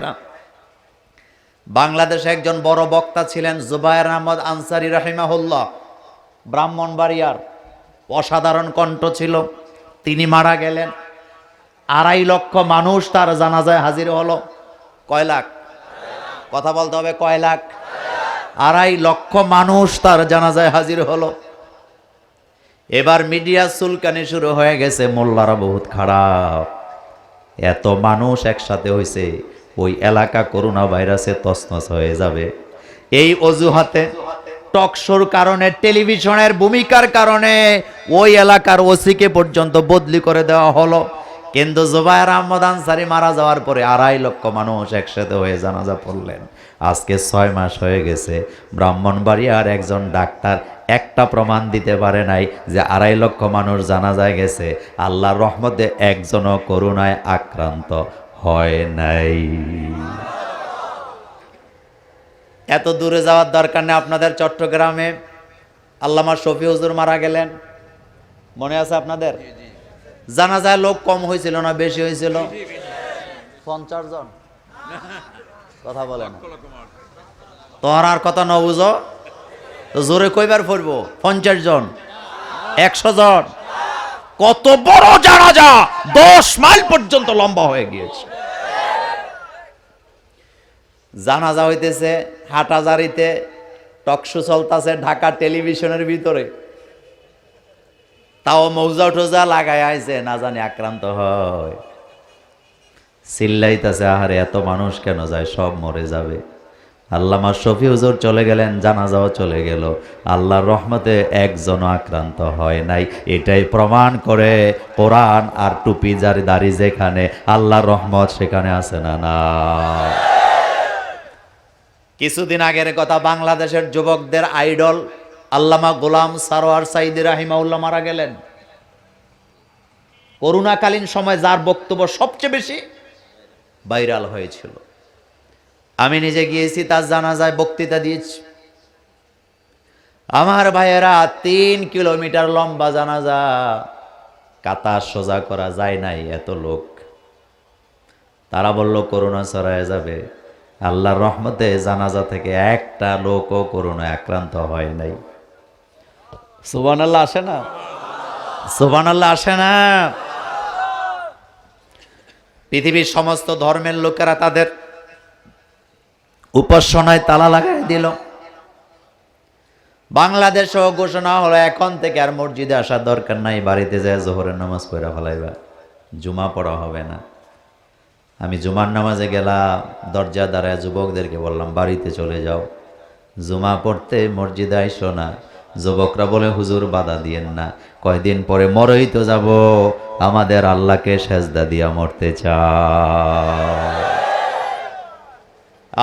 একটা। বাংলাদেশে একজন বড় বক্তা ছিলেন জুবায়ের আহমদ আনসারী রাহিমাহুল্লাহ, ব্রাহ্মণবাড়িয়ার, অসাধারণ কণ্ঠ ছিল। তিনি মারা গেলেন। 2.5 লক্ষ মানুষ তার জানাজায় হাজির হলো। কয় লাখ? কথা বলতে হবে, কয় লাখ? 2.5 লক্ষ মানুষ তার জানাজায় হাজির হলো। এবার মিডিয়া চুলকানি শুরু হয়ে গেছে, মোল্লারা বহুত খারাপ, এত মানুষ একসাথে হয়েছে, ওই এলাকা করোনা ভাইরাসে তছনছ হয়ে যাবে। এই অজুহাতে, টকশোর কারণে, টেলিভিশনের ভূমিকার কারণে ওই এলাকার ওসিকে পর্যন্ত বদলি করে দেওয়া হলো। কিন্তু জুবায়ের আহমদ আনসারী মারা যাওয়ার পরে 2.5 লক্ষ মানুষ একসাথে হয়ে জানাজা পড়লেন। আজকে 6 মাস হয়ে গেছে, ব্রাহ্মণবাড়িয়ার একজন ডাক্তার একটা প্রমাণ দিতে পারে নাই যে 2.5 লক্ষ মানুষ জানাজায় গেছে, আল্লাহর রহমতে একজনও করোনায় আক্রান্ত হয় নাই। এত দূরে যাওয়ার দরকার নেই। আপনাদের চট্টগ্রামে আল্লামা শফি হুজুর মারা গেলেন, মনে আছে আপনাদের? জানাজায় লোক কম হয়েছিল না বেশি হয়েছিল? 50 জন। কথা বলেন, তোর আর কথা ন বুঝো তো জোরে কইবার পড়বো? 50 জন, 100 জন। কত বড় জানাজা, 10 মাইল পর্যন্ত লম্বা হয়ে গিয়েছে। জানাজা হইতেছে হাটাজারিতে, টকশো চলতেছে ঢাকা টেলিভিশনের ভিতরে, তাও মৌজা টোজা লাগাই আইছে, না জানি আক্রান্ত হয়। চিল্লাইতেছে, আহারে এত মানুষ কেন যায়, সব মরে যাবে। আল্লামা শফি হুজুর চলে গেলেন, জানাজাও চলে গেল, আল্লাহর রহমতে একজনও আক্রান্ত হয় নাই। এটাই প্রমাণ করে কোরআন আর টুপি যার দাড়ি যেখানে, আল্লাহর রহমত সেখানে আছে না? না। কিছুদিন আগের কথা, বাংলাদেশের যুবকদের আইডল আল্লামা গোলাম সারোয়ার সাইদি রাহিমাহুল্লাহ মারা গেলেন। করোনাকালীন সময় যার বক্তব্য সবচেয়ে বেশি ভাইরাল হয়েছিল, আমি নিজে গিয়েছি, তার জানাজায় বক্তৃতা দিয়েছি। আমার ভাইয়েরা, 3 কিলোমিটার লম্বা জানাজা, কাতার সোজা করা যায় নাই, এত লোক। তারা বলল করোনা ছড়ায় যাবে, আল্লাহর রহমতে জানাজা থেকে একটা লোকও করোনায় আক্রান্ত হয় নাই। সুবহানাল্লাহ আসে না? সুবহানাল্লাহ আসে না? পৃথিবীর সমস্ত ধর্মের লোকেরা তাদের উপাসনায় তালা লাগাই দিল। বাংলাদেশেও ঘোষণা হলো এখন থেকে আর মসজিদে আসার দরকার নাই, বাড়িতে যায় জোহরের নামাজ পড়া ফেলাইবা, জুমা পড়া হবে না। আমি জুমার নামাজে গেলাম, দরজা দাঁড়ায় যুবকদেরকে বললাম বাড়িতে চলে যাও, জুমা পড়তে মসজিদে আইসো না। যুবকরা বলে হুজুর বাধা দিয়েন না, কয়দিন পরে মরেই তো যাব, আমাদের আল্লাহকে সেজদা দিয়া মরতে চায়।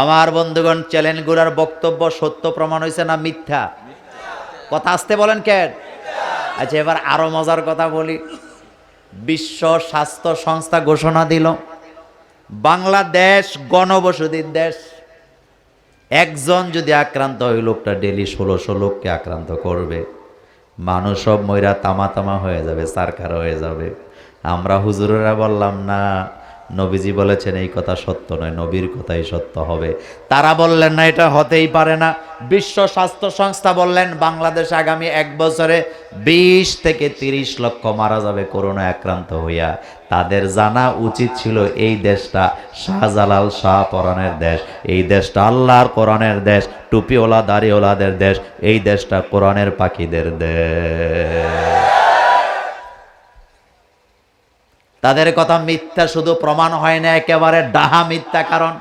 আমার বন্ধুগণ, চ্যানেলগুলোর বক্তব্য সত্য প্রমাণ হয়েছে না মিথ্যা? কথা আসতে বলেন কেন? আচ্ছা, এবার আরো মজার কথা বলি। বিশ্ব স্বাস্থ্য সংস্থা ঘোষণা দিল, বাংলাদেশ গণবসতির দেশ। একজন যদি আক্রান্ত হয়, লোকটা ডেলি 1600 লোককে আক্রান্ত করবে। মানুষ সব ময়রা তামা তামা হয়ে যাবে, সারখার হয়ে যাবে। আমরা হুজুরেরা বললাম না, নবীজি বলেছেন এই কথা সত্য নয়, নবীর কথাই সত্য হবে। তারা বললেন না, এটা হতেই পারে না। বিশ্ব স্বাস্থ্য সংস্থা বললেন বাংলাদেশ আগামী 1 বছরে 20 থেকে 30 লক্ষ মারা যাবে করোনা আক্রান্ত হইয়া। তাদের জানা উচিত ছিল এই দেশটা শাহজালাল শাহ পরাণের দেশ, এই দেশটা আল্লাহর কোরআনের দেশ, টুপিওয়ালা দাড়িওয়ালাদের দেশ, এই দেশটা কোরআনের পাখিদের দেশ। তাদের কথা মিথ্যা শুধু প্রমাণ হয় না, একেবারে ডাহা মিথ্যা। কারণ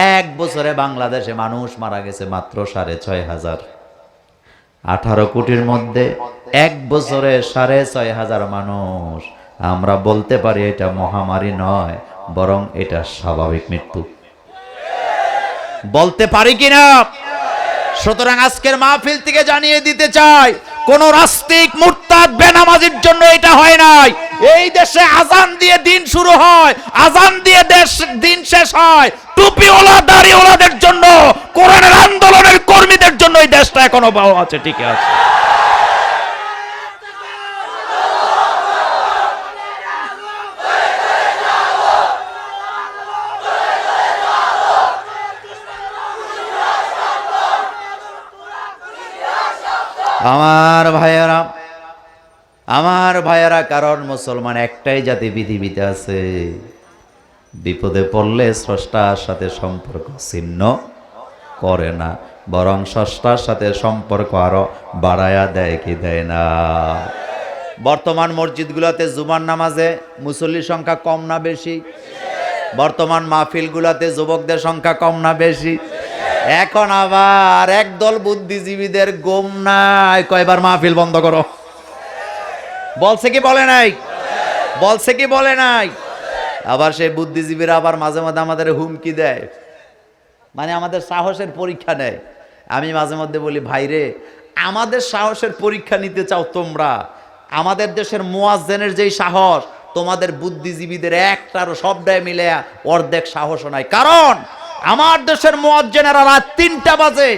1 বছরে বাংলাদেশে মানুষ মারা গেছে মাত্র 6,500। 18 কোটির মধ্যে 1 বছরে 6,500 মানুষ। আমরা বলতে পারি এটা মহামারী নয়, বরং এটা স্বাভাবিক মৃত্যু। বলতে পারি কিনা? সুতরাং আজকের মাহফিল থেকে জানিয়ে দিতে চাই, কোন রাস্তিক মুরতাদ বেনামাজির জন্য এটা হয় নাই। এই দেশে আজান দিয়ে দিন শুরু হয়, আজান দিয়ে দিন শেষ হয়। টুপিওয়ালা দাড়িওয়ালাদের জন্য, কোরআনের আন্দোলনের কর্মীদের জন্য এই দেশটা এখনো ভালো আছে, ঠিক আছে। আমার ভাইয়েরা, আমার ভাইয়েরা, কারণ মুসলমান একটাই জাতি পৃথিবীতে আছে, বিপদে পড়লে স্রষ্টার সাথে সম্পর্ক ছিন্ন করে না, বরং স্রষ্টার সাথে সম্পর্ক আরো বাড়ায়া দেয় কি দেয় না? বর্তমান মসজিদগুলোতে জুমার নামাজে মুসল্লির সংখ্যা কম না বেশি? বর্তমান মাহফিলগুলোতে যুবকদের সংখ্যা কম না বেশি? এখন আবার একদল বুদ্ধিজীবীদের গোম নাই, কয়বার মাহফিল বন্ধ করো বলছে কি বলে নাই? বলছে কি বলে নাই? আবার সেই বুদ্ধিজীবীরা আবার মাঝে মাঝে আমাদের হুমকি দেয়, মানে আমাদের সাহসের পরীক্ষা নেয়। আমি মাঝে মধ্যে বলি, ভাইরে, আমাদের সাহসের পরীক্ষা নিতে চাও তোমরা? আমাদের দেশের মুয়াজ্জিনের যেই সাহস, তোমাদের বুদ্ধিজীবীদের একটারও সবটাই মিলে অর্ধেক সাহসও নাই। কারণ আমার দেশের মুয়াজ্জিনেরা রাত 3টা বাজে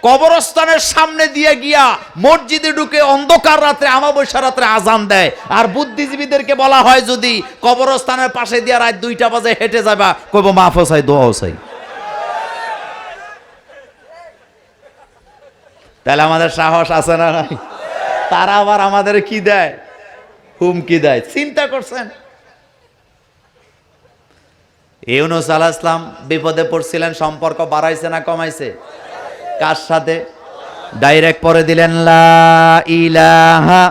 কবরস্থানের সামনে দিয়ে গিয়া মসজিদে ঢুকে অন্ধকার রাত্রে, আমাবস্যা রাত্রে আজান দেয়। আর বুদ্ধিজীবীদেরকে বলা হয় যদি কবরস্থানের পাশে দিয়ে রাত 2টা বাজে হেঁটে যাবা, কইব মাফ চাই, দোয়াও চাই। তাহলে আমাদের সাহস আছে না নাই? তারা আবার আমাদের কি দেয়? হুমকি দেয়। চিন্তা করছেন? ইউনূস আলাইহিস সালাম বিপদে পড়ছিলেন, সম্পর্ক বাড়াইছে না কমাইছে? কার সাথে? ডাইরেক্ট পরে দিলেন, লা ইলাহা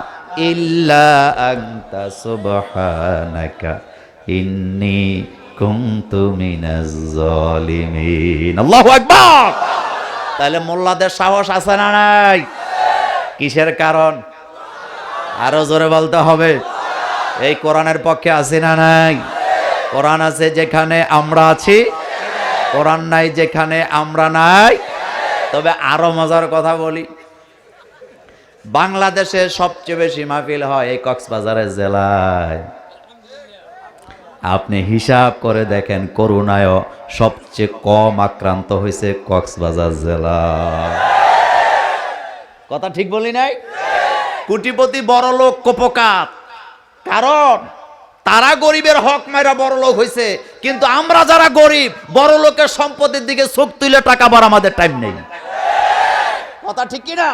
ইল্লা আনতা সুবহানাকা ইন্নী কুনতু মিনাজ জালিমিন। আল্লাহু আকবার। তাহলে মোল্লাদের সাহস আছে না নাই? কিসের কারণ? আরো জোরে বলতে হবে। এই কোরআনের পক্ষে আছে না নাই? কোরআন আছে যেখানে আমরা আছি, কোরআন নাই যেখানে আমরা নাই। তবে আরো মজার কথা বলি, বাংলাদেশে সবচেয়ে বেশি মাহফিল হয় এই কক্সবাজারের জেলায়। আপনি হিসাব করে দেখেন, করোনায় সবচেয়ে কম আক্রান্ত হয়েছে কক্সবাজার জেলা। কথা ঠিক বলি নাই? কোটিপতি বড় লোক কোপকাত, কারণ তারা গরিবের হক মাইরা বড় লোক হয়েছে, কিন্তু আমরা যারা গরিব, বড় লোকের সম্পদের দিকে চোখ তুলে টাকা বার আমাদের টাইম নেই। কথা ঠিক কিনা?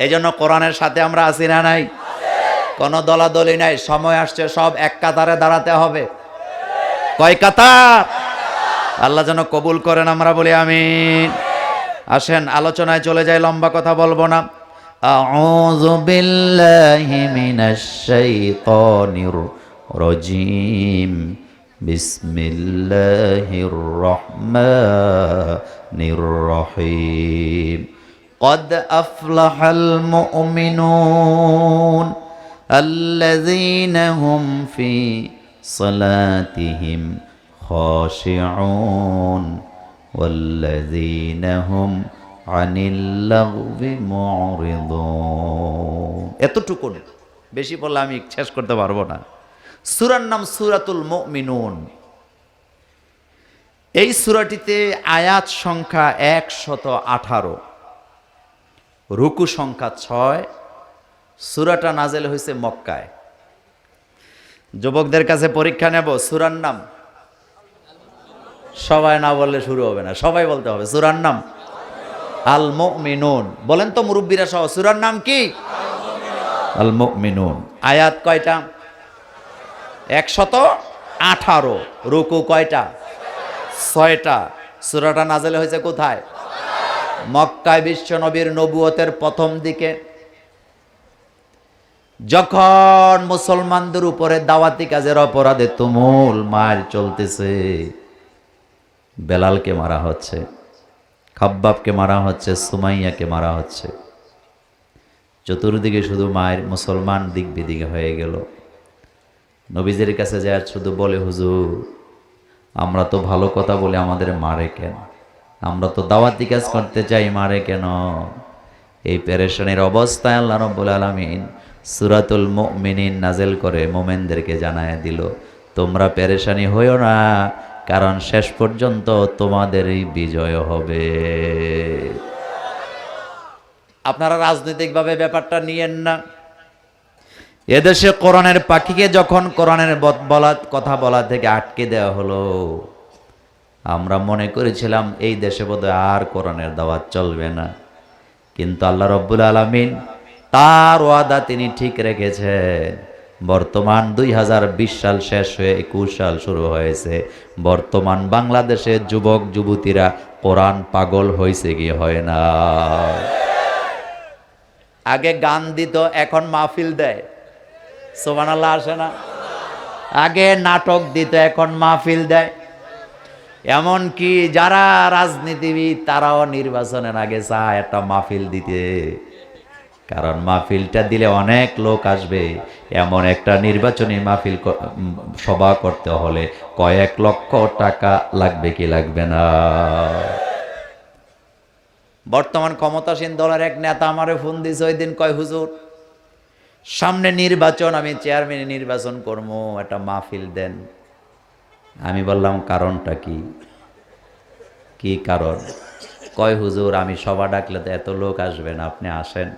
এই জন্য কোরআনের সাথে আমরা আছি না নাই? কোন দলাদলি নাই। সময় আসছে সব এক কাতারে দাঁড়াতে হবে। কয় কাতার? আল্লাহ যেন কবুল করেন, আমরা বলি আমিন। আসেন আলোচনায় চলে যাই, লম্বা কথা বলবো না। আউযু বিল্লাহি মিনাশ শাইতানির রাজিম। বিসমিল্লাহির রহমানির রহিম। قد أفلح المؤمنون الذين هم في صلاتهم خاشعون والذين هم عن اللغو معرضون। এতটুকু, বেশি বললে আমি শেষ করতে পারবো না। সূরার নাম সূরাতুল মুমিনুন। এই সূরাটিতে আয়াত সংখ্যা 118, রুকু সংখ্যা 6। সূরাটা নাজেল হয়েছে মক্কায়। যুবকদের কাছে পরীক্ষা নেব, সূরার নাম সবাই না বললে শুরু হবে না, সবাই বলতে হবে। সূরার নাম আল মুমিনুন। বলেন তো মুরব্বীরা সহ, সূরার নাম কি? আল মুমিনুন। আয়াত কয়টা? 118। রুকু কয়টা? 6টা। সূরাটা নাজেল হয়েছে কোথায়? মক্কায়, বিশ্ব নবীর নবুয়তের প্রথম দিকে, যখন মুসলমানদের উপরে দাওয়াতি কাজের অপরাধে তুমুল মার চলতেছে। বেলালকে মারা হচ্ছে, খাব্বাবকে মারা হচ্ছে, সুমাইয়াকে মারা হচ্ছে। চতুর্দিকে শুধু মায়ের, মুসলমান দিক বিদিকে হয়ে গেল। নবীজির কাছে যায় শুধু বলে, হুজুর আমরা তো ভালো কথা বলে আমাদের মারে কেন? আমরা তো দাওয়াতি কাজ করতে চাই, মারে কেন? এই পেরেশানির অবস্থায় আল্লাহ রাব্বুল আলামিন সূরাতুল মুমিনিন নাজেল করে মুমিনদেরকে জানায় দিল, তোমরা পেরেশানি হইও না, কারণ শেষ পর্যন্ত তোমাদেরই বিজয় হবে। আপনারা রাজনৈতিকভাবে ব্যাপারটা নিয়েন না। এদেশে কোরআনের পাখিকে যখন কোরআনের কথা বলা থেকে আটকে দেওয়া হলো, আমরা মনে করেছিলাম এই দেশে বোধহয় আর কোরআনের দাওয়াত চলবে না। কিন্তু আল্লাহ রব্বুল আলামিন তার ওয়াদা তিনি ঠিক রেখেছেন। বর্তমান 2020 সাল শেষ হয়ে 21 সাল শুরু হয়েছে। বর্তমান বাংলাদেশের যুবক যুবতীরা কোরআন পাগল হয়েছে কি হয় না? আগে গান দিত, এখন মাহফিল দেয়। সুবহানাল্লাহ আসে না? আগে নাটক দিত, এখন মাহফিল দেয়। এমন কি যারা রাজনীতিবিদ তারাও নির্বাচনের আগে চায় একটা মাহফিল দিতে, কারণ মাহফিলটা দিলে অনেক লোক আসবে। এমন একটা নির্বাচনী মাহফিল সভা করতে হলে কয়েক লক্ষ টাকা লাগবে কি লাগবে না? বর্তমান ক্ষমতাসীন দলের এক নেতা আমারে ফোন দিছে ওই দিন, কয় হুজুর সামনে নির্বাচন, আমি চেয়ারম্যান নির্বাচন করবো, একটা মাহফিল দেন। আমি বললাম কারণটা কি? কি কারণ? কয় হুজুর আমি সভা ডাকলে তো এত লোক আসবে না, আপনি আসেন,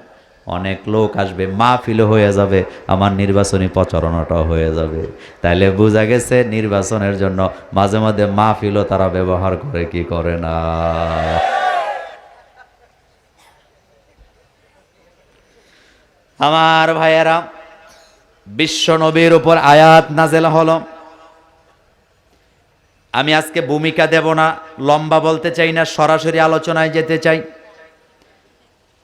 অনেক লোক আসবে, মাহফিলও হয়ে যাবে, আমার নির্বাচনী প্রচারণাটাও হয়ে যাবে। তাইলে বোঝা গেছে নির্বাচনের জন্য মাঝে মাঝে মাহফিলও তারা ব্যবহার করে কি করে না। আমার ভাইয়েরা, বিশ্ব নবীর উপর আয়াত নাজেল হলো। আমি আজকে ভূমিকা দেব না, লম্বা বলতে চাই না, সরাসরি আলোচনায় যেতে চাই।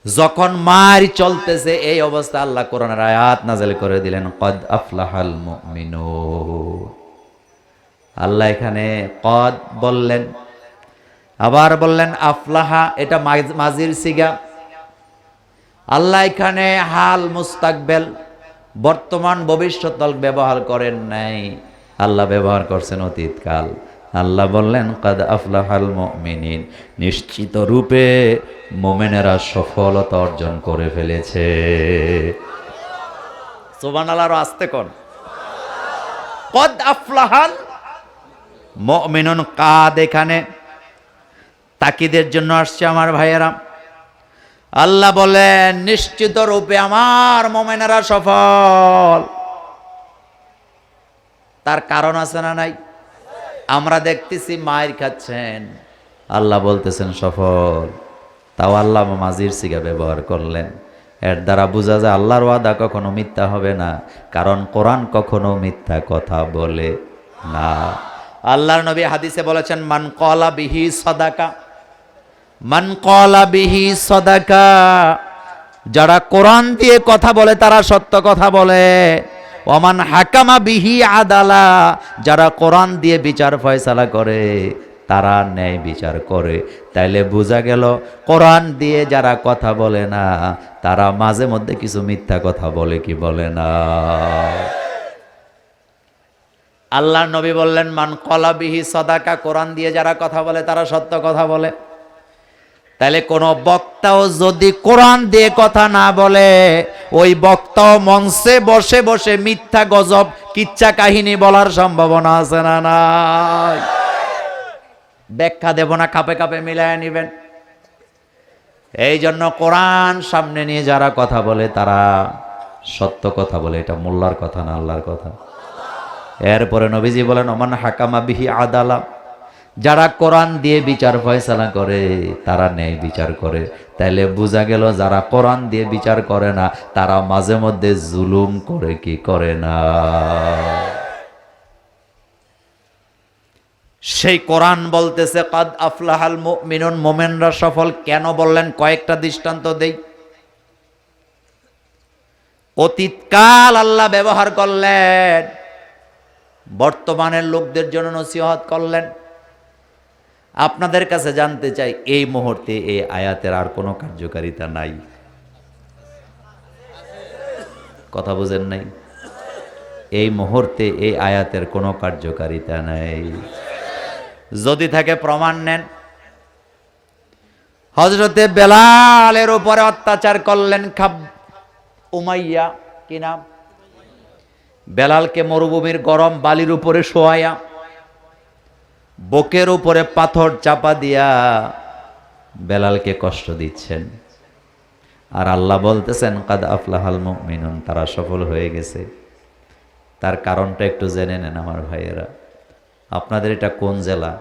যখন মার চলতেছে এই অবস্থা, আল্লাহ কোরআনের আয়াত নাজেল করে দিলেন, কদ আফলাহাল মুমিনুন। আল্লাহ এখানে কদ বললেন, আবার বললেন আফলাহা, এটা মাজির সিগা। আল্লাহ এখানে হাল, মুস্তাকবেল, বর্তমান ভবিষ্যৎকাল ব্যবহার করেন নাই, আল্লাহ ব্যবহার করছেন অতীতকাল। আল্লাহ বললেন কাদ আফলাহাল মুমিনিন, নিশ্চিত রূপে মুমিনেরা সফলতা অর্জন করে ফেলেছে। সুবহানাল্লাহ, আস্তে কোন কদ আফলাহাল মুমিনুন। কাদ এখানে তাকিদের জন্য আসছে আমার ভাইয়েরা। আল্লাহ বলেন নিশ্চিত রূপে আমার মুমিনেরা সফল। তার কারণ আছে না নাই? আমরা দেখতেছি মায়ের খাচ্ছেন, আল্লাহ বলতেছেন সফল। তাও আল্লাহ মাজির সিগা ব্যবহার করলেন। এর দ্বারা বোঝা যায় আল্লাহর ওয়াদা কখনো মিথ্যা হবে না, কারণ কোরআন কখনো মিথ্যা কথা বলে না। আল্লাহর নবী হাদিসে বলেছেন, মান ক্বালা বিহি সাদাকা, মান ক্বালা বিহি সাদাকা, যারা কোরআন দিয়ে কথা বলে তারা সত্য কথা বলে। ওমান হাকামা বিহি আদালা, যারা কোরআন দিয়ে বিচার ফয়সালা করে তারা ন্যায় বিচার করে। তাইলে বোঝা গেল কোরআন দিয়ে যারা কথা বলে না তারা মাঝে মধ্যে কিছু মিথ্যা কথা বলে কি বলে না। আল্লাহ নবী বললেন মান ক্বালা বিহি সাদাকা, কোরআন দিয়ে যারা কথা বলে তারা সত্য কথা বলে। তাহলে কোন বক্তাও যদি কোরআন দিয়ে কথা না বলে, ওই বক্তাও মঞ্চে বসে বসে মিথ্যা গজব কিচ্ছা কাহিনী বলার সম্ভাবনা আছে না নাই? ব্যাখ্যা দেব না, কাপে কাপে মিলায় নিবেন। এই জন্য কোরআন সামনে নিয়ে যারা কথা বলে তারা সত্য কথা বলে, এটা মোল্লার কথা না আল্লাহর কথা। এরপরে নবীজি বলেন ওমান হাকামা বিহি আদালা, যারা কোরআন দিয়ে বিচার ফয়সালা করে তারা ন্যায় বিচার করে। তাইলে বোঝা গেল যারা কোরআন দিয়ে বিচার করে না তারা মাঝে মধ্যে জুলুম করে কি করে না। সেই কোরআন বলতেছে কাদ আফলাহাল মুমিনুন, মুমিনরা সফল। কেন বললেন? কয়েকটা দৃষ্টান্ত দেই। অতীতকাল আল্লাহ ব্যবহার করলেন, বর্তমানের লোকদের জন্য নসিহত করলেন। আপনাদের কাছে জানতে চাই, এই মুহূর্তে এই আয়াতের আর কোনো কার্যকারিতা নাই? কথা বুঝেন নাই? এই মুহূর্তে এই আয়াতের কোনো কার্যকারিতা নাই। যদি থাকে প্রমাণ নেন। হযরতে বেলালের উপরে অত্যাচার করলেন উমাইয়া, কি নাম? বেলালকে মরুভূমির গরম বালির উপরে শোয়ায়া, বুকের উপরে পাথর চাপা দিয়া বেলালকে কষ্ট দিচ্ছেন। আর আল্লাহ বলতেছেন কাদ আফলাহাল মুমিনুন, তারা সফল হয়ে গেছে। তার কারণটা একটু জেনে নেন আমার ভাইয়েরা। আপনাদের এটা কোন জেলা,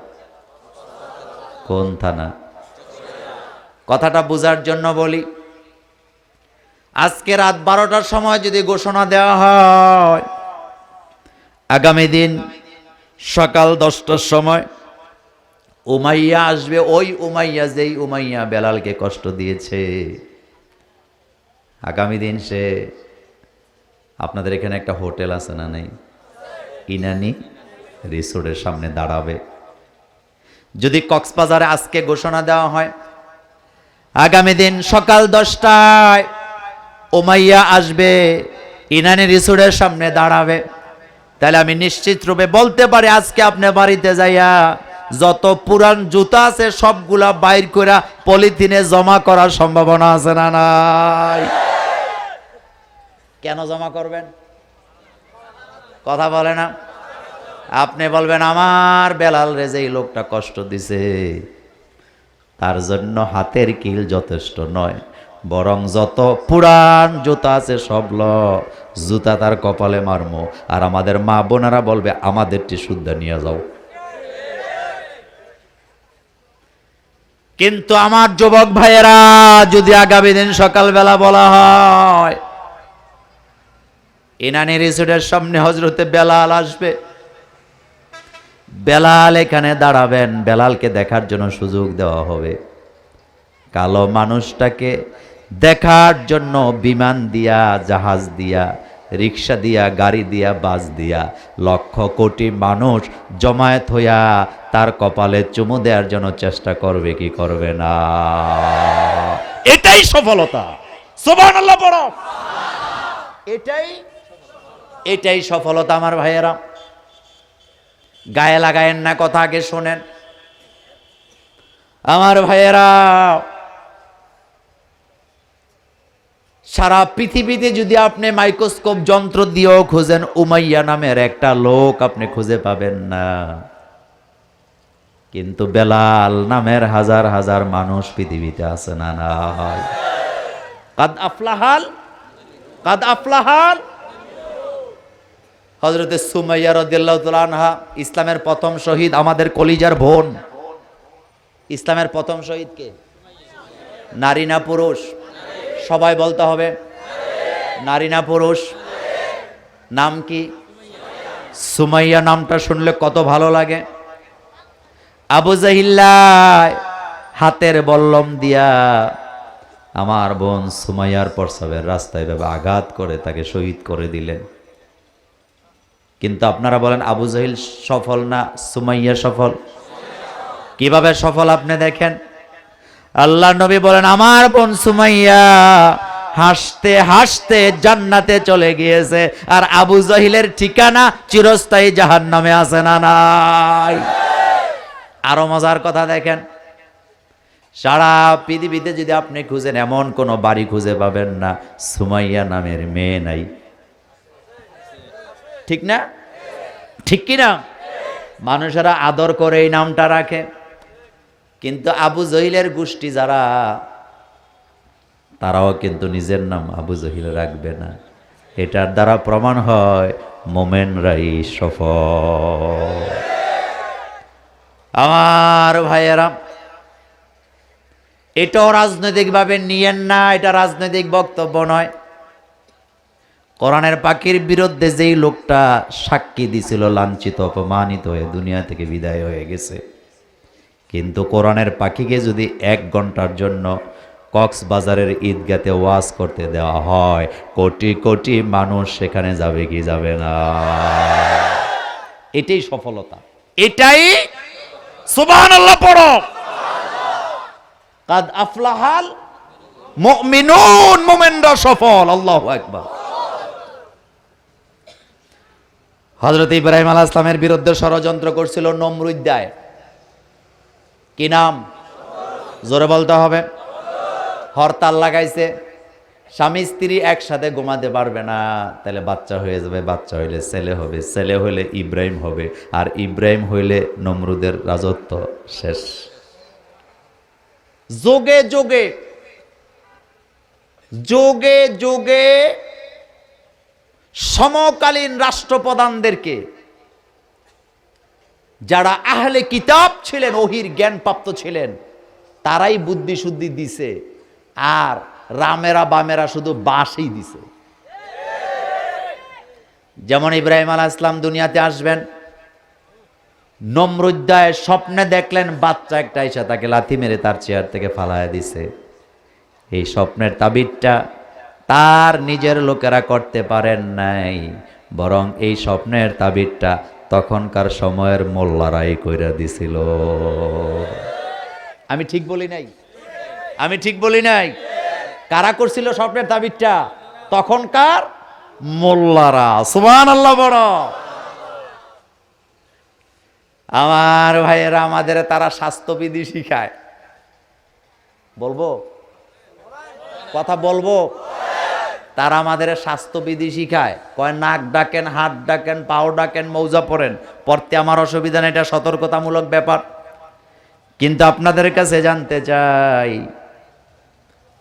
কোন থানা? কথাটা বোঝার জন্য বলি। আজকে রাত 12টার সময় যদি ঘোষণা দেওয়া হয় আগামী দিন সকাল 10টার সময় উমাইয়া আসবে, ওই উমাইয়া যেই উমাইয়া বেলালকে কষ্ট দিয়েছে, আগামী দিন সে, আপনাদের এখানে একটা হোটেল আছে না নেই, ইনানি রিসোর্টের সামনে দাঁড়াবে। যদি কক্সবাজারে আজকে ঘোষণা দেওয়া হয় আগামী দিন সকাল 10টায় উমাইয়া আসবে, ইনানি রিসোর্টের সামনে দাঁড়াবে, তাহলে আমি নিশ্চিত রূপে বলতে পারি আজকে আপনি বাড়িতে যাইয়া যত পুরান জুতা আছে সবগুলা বাইর করে পলিথিনে জমা করার সম্ভাবনা আছে না নাই? কেন জমা করবেন? কথা বলে না। আপনি বলবেন আমার বেলাল রে যে এই লোকটা কষ্ট দিছে তার জন্য হাতের কিল যথেষ্ট নয়, বরং যত পুরান জুতা আছে সব জুতা তার কপালে মারমো, আর আমাদের মা বোনেরা বলবে আমাদেরটি শুদ্ধ নিয়ে যাও। কিন্তু আমার যুবক ভাইয়েরা, যদি আগামী দিন সকালবেলা বলা হয় ইনানি রিসোর্টের সামনে হযরতে বেলাল আসবে, বেলাল এখানে দাঁড়াবেন, বেলালকে দেখার জন্য সুযোগ দেওয়া হবে, কালো মানুষটাকে দেখার জন্য বিমান দিয়া, জাহাজ দিয়া, রিক্সা দিয়া, গাড়ি দিয়া, বাস দিয়া লক্ষ কোটি মানুষ জমায়েত হইয়া তার কপালে চুমু দেওয়ার জন্য চেষ্টা করবে কি করবে না? এটাই সফলতা। সুবহানাল্লাহ পড়ো। এটাই সফলতা আমার ভাইয়েরা। গায়ে লাগায়েন না, কথা আগে শোনেন আমার ভাইয়েরা। সারা পৃথিবীতে যদি আপনি মাইক্রোস্কোপ যন্ত্র দিয়েও খুঁজেন উমাইয়া নামের একটা লোক আপনি খুঁজে পাবেন না, কিন্তু বেলাল নামের হাজার হাজার মানুষ পৃথিবীতে আছে না নাই? কাদ আফলাহাল। হযরতে সুমাইয়া রাদিয়াল্লাহু তাআলা আনহা, ইসলামের প্রথম শহীদ, আমাদের কলিজার বোন। ইসলামের প্রথম শহীদ কে? নারী না পুরুষ? সবাই বলতে হবে, নারী না পুরুষ? নাম কি? সুমাইয়া নামটা শুনলে কত ভালো লাগে। আবু জাহিল্লাহ হাতের বল্লম দিয়া আমার বোন সুমাইয়ার প্রস্রাবের রাস্তায় ভাবে আঘাত করে তাকে শহীদ করে দিলেন। কিন্তু আপনারা বলেন আবু জাহিল সফল না সুমাইয়া সফল? কিভাবে সফল আপনি দেখেন। আল্লাহ নবী বলেন আমার বোন সুমাইয়া হাসতে হাসতে জান্নাতে চলে গিয়েছে, আর আবু জাহিলের ঠিকানা চিরস্থায়ী জাহান্নামে আছে না নাই? আরো মজার কথা দেখেন, সারা পৃথিবীতে যদি আপনি খুঁজেন এমন কোন বাড়ি খুঁজে পাবেন না সুমাইয়া নামের মেয়ে নাই। ঠিক না? ঠিক কিনা? মানুষেরা আদর করে এই নামটা রাখে, কিন্তু আবু জহিলের গোষ্ঠী যারা, তারাও কিন্তু নিজের নাম আবু জহিল রাখবে না। এটার দ্বারা প্রমাণ হয় মোমেনরাই সফল। আমার ভাইয়েরা, এটাও রাজনৈতিকভাবে নিয়েন না, এটা রাজনৈতিক বক্তব্য নয়। কোরআনের পাখির বিরুদ্ধে যেই লোকটা সাক্ষী দিছিল লাঞ্ছিত অপমানিত হয়ে দুনিয়া থেকে বিদায় হয়ে গেছে, কিন্তু কোরআনের পাখিকে যদি 1 ঘন্টার জন্য কক্সবাজারের ঈদগাতে ওয়াজ করতে দেওয়া হয়, কোটি কোটি মানুষ সেখানে যাবে কি যাবে না? এটাই সফলতা, এটাই। সুবহানাল্লাহ পড়ো। কাদ আফলাহাল মুমিনুন, মুমিনরা সফল। আল্লাহু আকবার। হযরত ইব্রাহিম আলাইহিস সালামের বিরুদ্ধে ষড়যন্ত্র করছিল নমরুদ দায়। কি নাম? জোরে বলতে হবে। হরতাল লাগাইছে, স্বামী স্ত্রী একসাথে ঘুমাতে পারবে না, তাহলে বাচ্চা হয়ে যাবে, বাচ্চা হইলে ছেলে হবে, ছেলে হইলে ইব্রাহিম হবে, আর ইব্রাহিম হইলে নমরুদের রাজত্ব শেষ। যোগে যোগে যোগে যোগে সমকালীন রাষ্ট্রপ্রধানদেরকে, যারা আহলে কিতাব ছিলেন, ওহির জ্ঞানপ্রাপ্ত ছিলেন, তারাই বুদ্ধি শুদ্ধি দিছে, আর রামেরা বামেরা শুধু বাঁশই দিছে। যেমন ইব্রাহিম আলাইহিস সালাম দুনিয়াতে আসবেন, নমরুদ্দায় স্বপ্নে দেখলেন বাচ্চা একটা এসে তাকে লাথি মেরে তার চেয়ার থেকে ফালায় দিছে। এই স্বপ্নের তাবিরটা তার নিজের লোকেরা করতে পারেন নাই, বরং এই স্বপ্নের তাবিরটা তখনকার সময়ের মোল্লারাই কইরা দিছিল। আমি ঠিক বলি নাই? আমি ঠিক বলি নাই? কারা করছিল স্বপ্নের তাবিরটা? তখনকার মোল্লারা। সুবহানাল্লাহ বড়। আমার ভাইয়েরা, আমাদের তারা স্বাস্থ্যবিধি শিখায়। বলবো কথা বলবো? তারা আমাদের স্বাস্থ্যবিধি শিখায়, কয় নাক ডাকেন, হাত ডাকেন, পাও ডাকেন, মৌজা পরেন, পড়তে আমার অসুবিধা নেই, এটা সতর্কতামূলক ব্যাপার। কিন্তু আপনাদের কাছে জানতে চাই,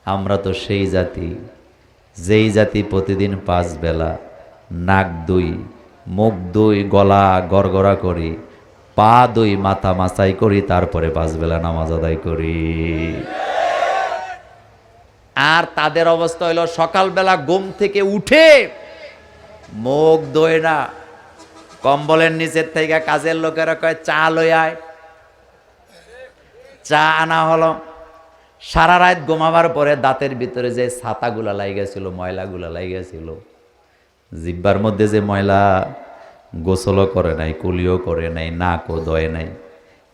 আমরা তো সেই জাতি, যেই জাতি প্রতিদিন 5 বেলা নাক দুই, মুখ দুই, গলা গড়গড়া করি, পা দুই, মাথা মাসাই করি, তারপরে 5 বেলা নামাজ আদায় করি। আর তাদের অবস্থা হইল সকালবেলা ঘুম থেকে উঠে মুখ ধোয় না, কম্বলের নিচের থেকে কাজের লোকেরা কয় চা লই আয়, চা আনা হলো। সারা রাত ঘুমাবার পরে দাঁতের ভিতরে যে ছাতাগুলা লাইগেছিল, ময়লাগুলা লাইগেছিল, জিব্বার মধ্যে যে ময়লা, গোসলও করে নাই, কুলিও করে নাই, নাকও ধোয় নাই।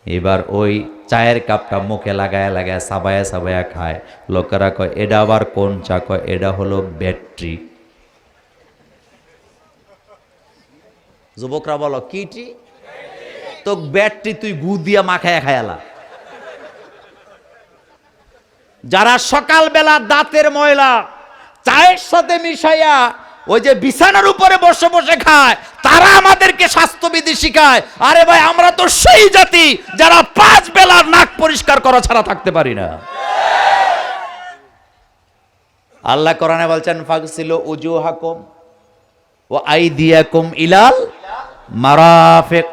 এবার ওই চায়ের কাপটা মুখে লাগায় লাগায় সাবায়া সাবায়া খায়। লোকেরা কয় এটা আবার কোন চা? কয় এটা হলো ব্যাটারি। যুবকরা বলো কিটি? তো ব্যাটারি তুই গু দিয়া মাখায় খায়ালা। যারা সকালবেলা দাঁতের ময়লা চায়ের সাথে মিশাইয়া ওই যে বিছানার উপরে বসে বসে খায়, তারা আমাদেরকে স্বাস্থ্যবিধি শিখায়। আরে ভাই, আমরা তো সেই জাতি যারা 5 বেলা নাক পরিষ্কার করা ছাড়া থাকতে পারি না। আল্লাহ কোরআনে বলছেন ফাগসিলু উজুহাকুম ওয়া আইদিয়াকুম ইলাল মারাফিক।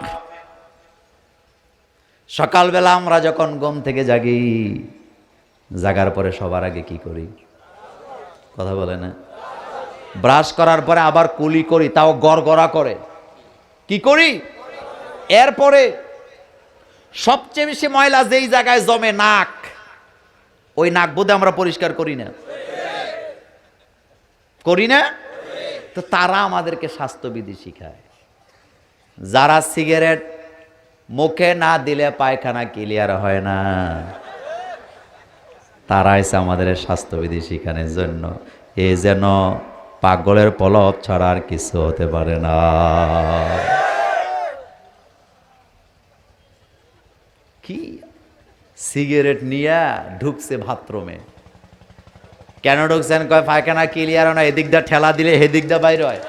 সকালবেলা আমরা যখন ঘুম থেকে জাগি, জাগার পরে সবার আগে কি করি? কথা বলে না? ব্রাশ করার পরে আবার কুলি করি, তাও গড়গড়া করে। কি করি? এরপরে সবচেয়ে বেশি ময়লা যেই জায়গায় জমে, নাক, ওই নাক বোধহয় আমরা পরিষ্কার করি না, করি না? তো তারা আমাদেরকে স্বাস্থ্যবিধি শিখায়। যারা সিগারেট মুখে না দিলে পায়খানা ক্লিয়ার হয় না, তারা এসে আমাদের স্বাস্থ্যবিধি শিখানোর জন্য। এ যেন পাগলের পলব ছাড়া আর কিছু হতে পারে না। কি সিগারেট নিয়ে ঢুকছে বাথরুমে। কেন ঢুকছেন? কয় পায়খানা ক্লিয়ার হয় না, এদিক দা ঠেলা দিলে হেদিক দা বাইর হয়।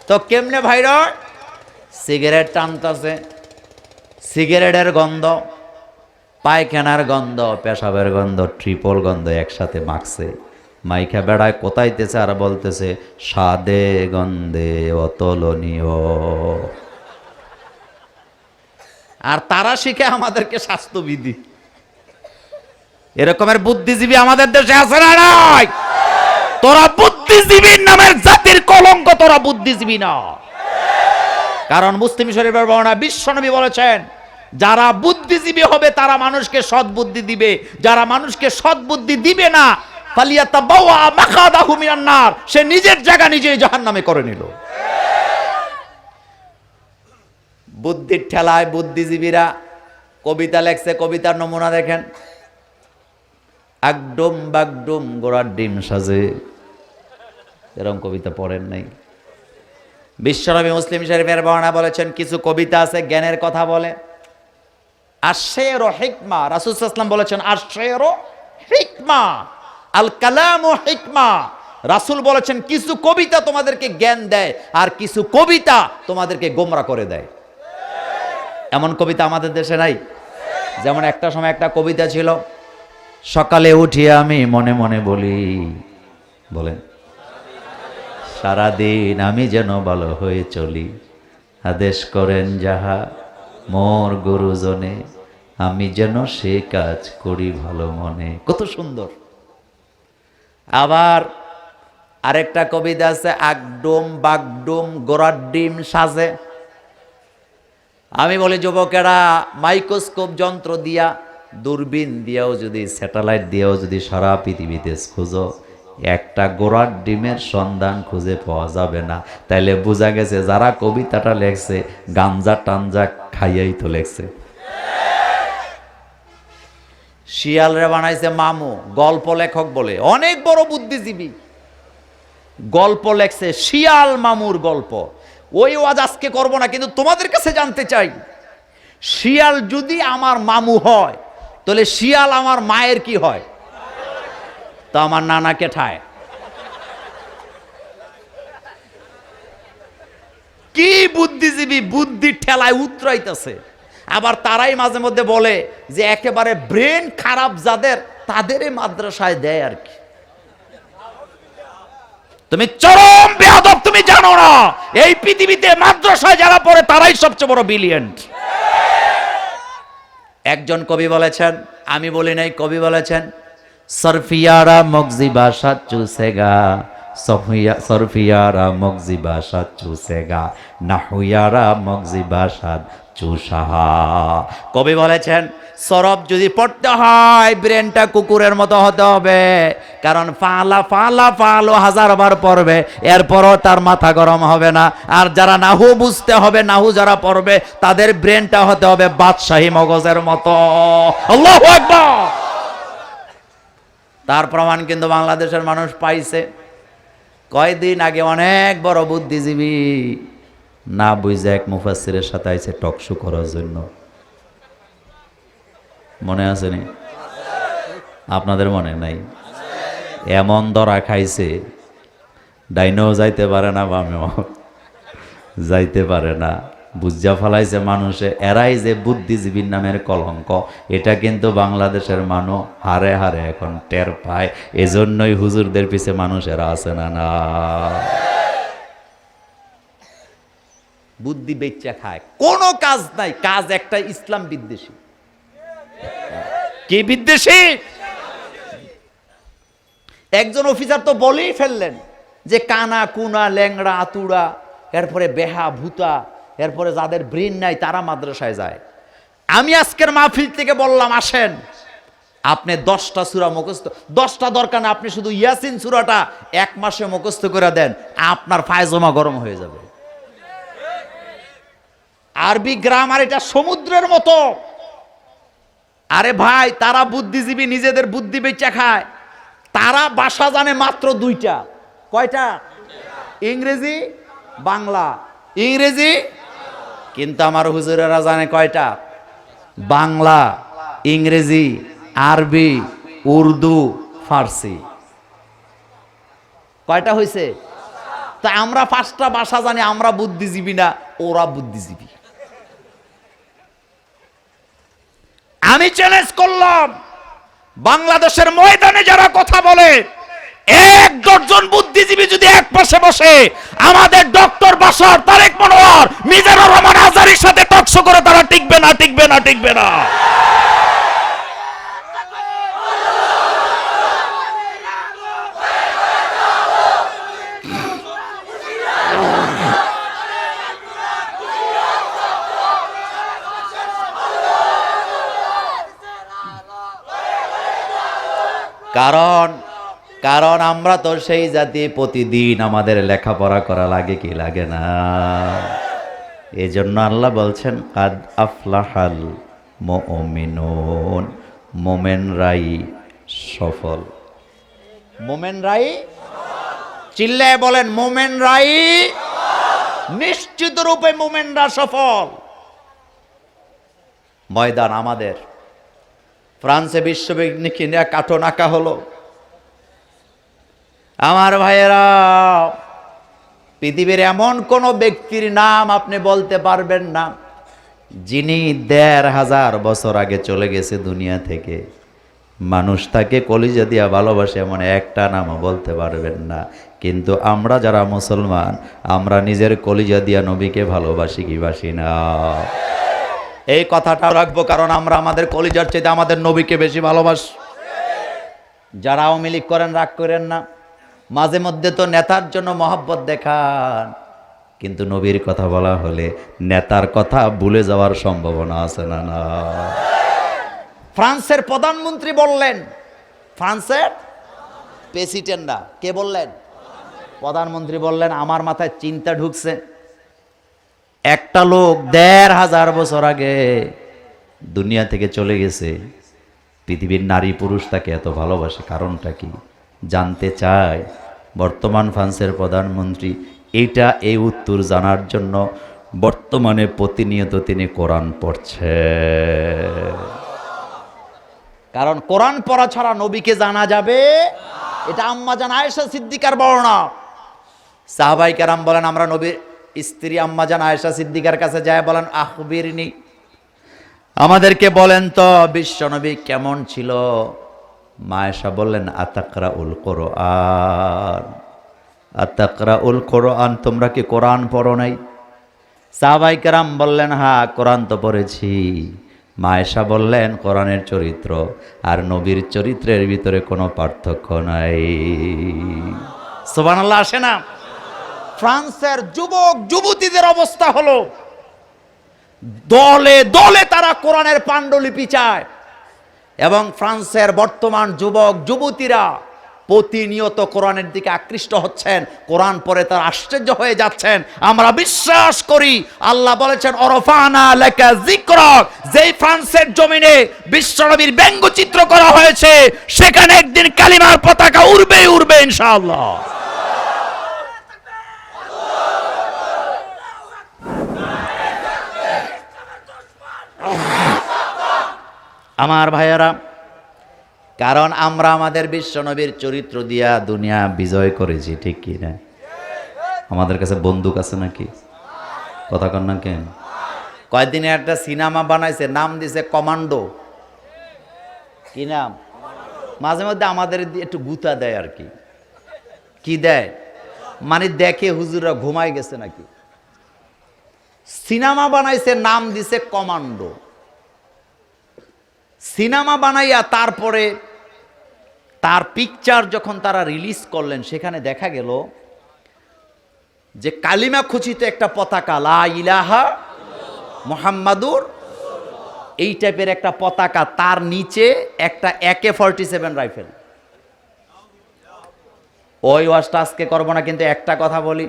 তো কেমনে বাইর হয়? সিগারেট টানতেছে, সিগারেটের গন্ধ, পায়খানার গন্ধ, পেশাবের গন্ধ, ট্রিপল গন্ধ একসাথে মাখছে। মাইখা বেড়ায় কোথাইতেছে আর বলতেছে স্বাদে গন্ধে অতুলনীয়। আর তারা শিখে আমাদেরকে স্বাস্থ্যবিধি। এরকমের বুদ্ধিজীবী আমাদের দেশে আছে না নাই? তোরা বুদ্ধিজীবীর নামের জাতির কলঙ্ক, তোরা বুদ্ধিজীবী না। কারণ মুসলিম শরীফের বর্ণনা, বিশ্বনবী বলেছেন যারা বুদ্ধিজীবী হবে তারা মানুষকে সদ্বুদ্ধি দিবে, যারা মানুষকে সদ্বুদ্ধি দিবে না ফালিয়াতাবাওয়া মাকাদাহু মিনান নার, সে নিজের জায়গা নিজেই জাহান্নামে করে নিল। বুদ্ধির ঠেলায় বুদ্ধিজীবীরা কবিতা লেখছে, কবিতার নমুনা দেখেন। একডুম বাগডুম গোড়ার ডিম সাজে, এরকম কবিতা পড়েন নাই? বিশ্বনবী মুসলিম শরীফের বর্ণনা বলেছেন কিছু কবিতা আছে জ্ঞানের কথা বলে। আশ-শে'র হিকমা, রাসূল সাল্লাল্লাহু আলাইহি ওয়াসাল্লাম বলেছেন আশ-শে'র হিকমা, আল কালামু হিকমা। রাসূল বলেছেন কিছু কবিতা তোমাদেরকে জ্ঞান দেয় আর কিছু কবিতা তোমাদেরকে গোমরা করে দেয়। এমন কবিতা আমাদের দেশে নাই? যেমন একটা সময় একটা কবিতা ছিল, সকালে উঠিয়ে আমি মনে মনে বলি, বলেন, সারাদিন আমি যেন ভালো হয়ে চলি, আদেশ করেন যাহা মোর গুরুজনে, আমি যেন সে কাজ করি ভালো মনে। কত সুন্দর! আবার আরেকটা কবিতা আছে, আগডুম বাগডুম গোড়ার ডিম সাজে। আমি বলি যুবকেরা, মাইক্রোস্কোপ যন্ত্র দিয়া, দূরবীন দিয়েও যদি, স্যাটেলাইট দিয়েও যদি সারা পৃথিবীতে খুঁজো, একটা গোড়ার ডিমের সন্ধান খুঁজে পাওয়া যাবে না। তাইলে বোঝা গেছে যারা কবিতাটা লেখছে গাঞ্জা টাঞ্জা খাইয়াই তো লেখছে। শিয়ালরে বানাইছে মামু, গল্প লেখক বলে, অনেক বড় বুদ্ধিজীবী, গল্প লেখছে শিয়াল মামুর গল্প। ওই ওয়াজ আজকে করব না, কিন্তু তোমাদের কাছে জানতে চাই, শিয়াল যদি আমার মামু হয় তাহলে শিয়াল আমার মায়ের কি হয়? তো আমার নানাকে ঠায়। কি বুদ্ধিজীবী, বুদ্ধি ঠেলায় উতরাইতেছে। আবার তারাই মাঝে মধ্যে বলে যে একেবারে ব্রেন খারাপ যাদের, তাদেরই মাদ্রাসায় দেয় আর কি। তুমি চরম বেয়াদব, তুমি জানো না এই পৃথিবীতে মাদ্রাসায় যারা পড়ে তারাই সবচেয়ে বড় ব্রিলিয়েন্ট। একজন কবি বলেছেন, আমি বলি নাই, কবি বলেছেন, সরফিয়ারা মগজি বাসা চুসেগা, সরফিয়ারা মগজি বাসা চুসেগা, নাহুয়ারা মগজি বাসা চুসাহা। কবি বলেছেন সরব যদি পড়তে হয় ব্রেনটা কুকুরের মতো হতে হবে, কারণ ফালা ফালা ফালো হাজারবার পড়বে, এরপরও তার মাথা গরম হবে না। আর যারা নাহু বুঝতে হবে, নাহু যারা পড়বে, তাদের ব্রেনটা হতে হবে বাদশাহী মগজের মতো। আল্লাহু আকবার। তার প্রমাণ কিন্তু বাংলাদেশের মানুষ পাইছে। কয়দিন আগে অনেক বড় বুদ্ধিজীবী না বুঝে এক মুফাসসিরের সাথে আইছে টকশো করার জন্য। মনে আছে নি? আপনাদের মনে নাই? এমন ধরা খাইছে, ডাইনেও যাইতে পারে না, বামেও যাইতে পারে না, বুঝা ফেলাইছে মানুষে। এরাই যে বুদ্ধিজীবীর নামের কলঙ্ক, এটা কিন্তু বাংলাদেশের মানুষ হারে হারে এখন টের পায়। এজন্যই হুজুরদের পিছে মানুষেরা আছে না। না, বুদ্ধি বেচ্চা খায়, কোনো কাজ নাই। কাজ একটা, ইসলাম বিদ্বেষী। কি বিদ্বেষী? একজন অফিসার তো বলেই ফেললেন যে কানা কুনা ল্যাংড়া আতুড়া, এরপরে বেহা ভূতা, এরপরে যাদের ব্রেন নাই তারা মাদ্রাসায় যায়। আমি আজকের মাহফিল থেকে বললাম, আসেন আপনি 10টা সূরা মুখস্থ, 10টা দরকার না, আপনি শুধু ইয়াসিন সূরাটা 1 মাসে মুখস্থ করে দেন, আপনার পায়জামা গরম হয়ে যাবে। আরবি গ্রামার এটা সমুদ্রের মতো। আরে ভাই, তারা বুদ্ধিজীবী, নিজেদের বুদ্ধি বেচা খায়। তারা ভাষা জানে মাত্র 2টা। কয়টা? ইংরেজি বাংলা। ইংরেজি, কিন্তু আমার হুজুরেরা জানে কয়টা? বাংলা, ইংরেজি, আরবি, উর্দু, ফার্সি। কয়টা হয়েছে? তা আমরা 5টা ভাষা জানি, আমরা বুদ্ধিজীবী না, ওরা বুদ্ধিজীবী। আমি চ্যালেঞ্জ করলাম, বাংলাদেশের ময়দানে যারা কথা বলে, 1 জন বুদ্ধিজীবী যদি এক পাশে বসে আমাদের ডক্টর বাশার, তারেক মনোয়ার, মিজানুর রহমান আজহারীর সাথে টকশো করে, তারা টিকবে না, টিকবে না, টিকবে না। কারণ আমরা তো সেই জাতি, প্রতিদিন আমাদের লেখাপড়া করা লাগে কি লাগে না? এই জন্য আল্লাহ বলছেন কাদ আফলাহাল মুমিনুন, মোমেনরাই সফল। মোমেনরাই, চিল্লায় বলেন মোমেনরাই, নিশ্চিত রূপে মোমেনরা সফল। ময়দান আমাদের। ফ্রান্সে বিশ্ববিজ্ঞানীকে নিয়ে কাঠো নাকা হলো। আমার ভাইয়েরা, পৃথিবীর এমন কোন ব্যক্তির নাম আপনি বলতে পারবেন না যিনি 1500 বছর আগে চলে গেছে দুনিয়া থেকে, মানুষ তাকে কলিজা দিয়া ভালোবাসে, এমন একটা নামও বলতে পারবেন না। কিন্তু আমরা যারা মুসলমান, আমরা নিজের কলিজা দিয়া নবীকে ভালোবাসি কি বাসি না? এই কথাটা রাখবো, কারণ আমরা আমাদের কলিজার চাইতে আমাদের নবীকে বেশি ভালোবাসি। যারা আওয়ামী লীগ করেন রাগ করেন না, মাঝে মধ্যে তো নেতার জন্য মহব্বত দেখান, কিন্তু নবীর কথা বলা হলে নেতার কথা ভুলে যাওয়ার সম্ভাবনা আছে না? না। ফ্রান্সের প্রধানমন্ত্রী বললেন, ফ্রান্সের প্রেসিডেন্ট না, কে বললেন? প্রধানমন্ত্রী বললেন, আমার মাথায় চিন্তা ঢুকছে, একটা লোক ১৫০০ বছর আগে দুনিয়া থেকে চলে গেছে, পৃথিবীর নারী পুরুষ তাকে এত ভালোবাসে, কারণটা কি জানতে চায় বর্তমান ফ্রান্সের প্রধানমন্ত্রী। এই উত্তর জানার জন্য বর্তমানে প্রতিনিয়ত তিনি কোরআন পড়ছে, কারণ কোরআন পড়া ছাড়া নবীকে জানা যাবে। এটা আম্মা জান আয়েশা সিদ্দিকার বর্ণনা। সাহাবায়ে কেরাম বলেন, আমরা নবীর স্ত্রী আম্মা জান আয়েশা সিদ্দিকার কাছে যায়, বলেন আখবিরনি, আমাদেরকে বলেন তো বিশ্বনবী কেমন ছিল। মা আয়েশা বললেন, আতাকরাউল কোরআন, আতাকরাউল কোরআন, তোমরা কি কোরআন পড়ো নাই? সাহাবায়ে কেরাম বললেন, হ্যাঁ কোরআন তো পড়েছি। মা আয়েশা বললেন, কোরআনের চরিত্র আর নবীর চরিত্রের ভিতরে কোনো পার্থক্য নাই। সুবহানাল্লাহ আসে না? ফ্রান্সের যুবক যুবতীদের অবস্থা হলো, দলে দলে তারা কোরআনের পাণ্ডুলিপি চায়, এবং ফ্রান্সের বর্তমান যুবক যুবতীরা প্রতিনিয়ত কোরআনের দিকে আকৃষ্ট হচ্ছেন, কোরআন পড়ে তারা আশ্চর্য হয়ে যাচ্ছেন। আমরা বিশ্বাস করি, আল্লাহ বলেছেন অরফানা লাকা যিকরাক, যেই ফ্রান্সের জমিনে বিশ্বনবীর ব্যঙ্গচিত্র করা হয়েছে, সেখানে একদিন কালিমার পতাকা উড়বে উড়বে ইনশাআল্লাহ। আমার ভাইয়েরা, কারণ আমরা আমাদের বিশ্বনবীর চরিত্র দিয়া দুনিয়া বিজয় করেছি, ঠিক কি না? আমাদের কাছে বন্দুক আছে নাকি? কথা কন না কেন? কয়েকদিনে একটা সিনেমা বানাইছে, নাম দিছে কমান্ডো। কি নাম? মাঝে মধ্যে আমাদের একটু গুতা দেয় আর কি। কি দেয় মানে, দেখে হুজুররা ঘুমায় গেছে নাকি। সিনেমা বানাইছে, নাম দিছে কমান্ডো। সিনেমা বানাইয়া তারপরে তার পিকচার যখন তারা রিলিজ করলেন, সেখানে দেখা গেল যে কালিমা খচিত একটা পতাকা, লা ইলাহা মুহাম্মাদুর, এই টাইপের একটা পতাকা, তার নিচে একটা AK-47 রাইফেল। ওই ওয়াজটা আজকে করবো না, কিন্তু একটা কথা বলি,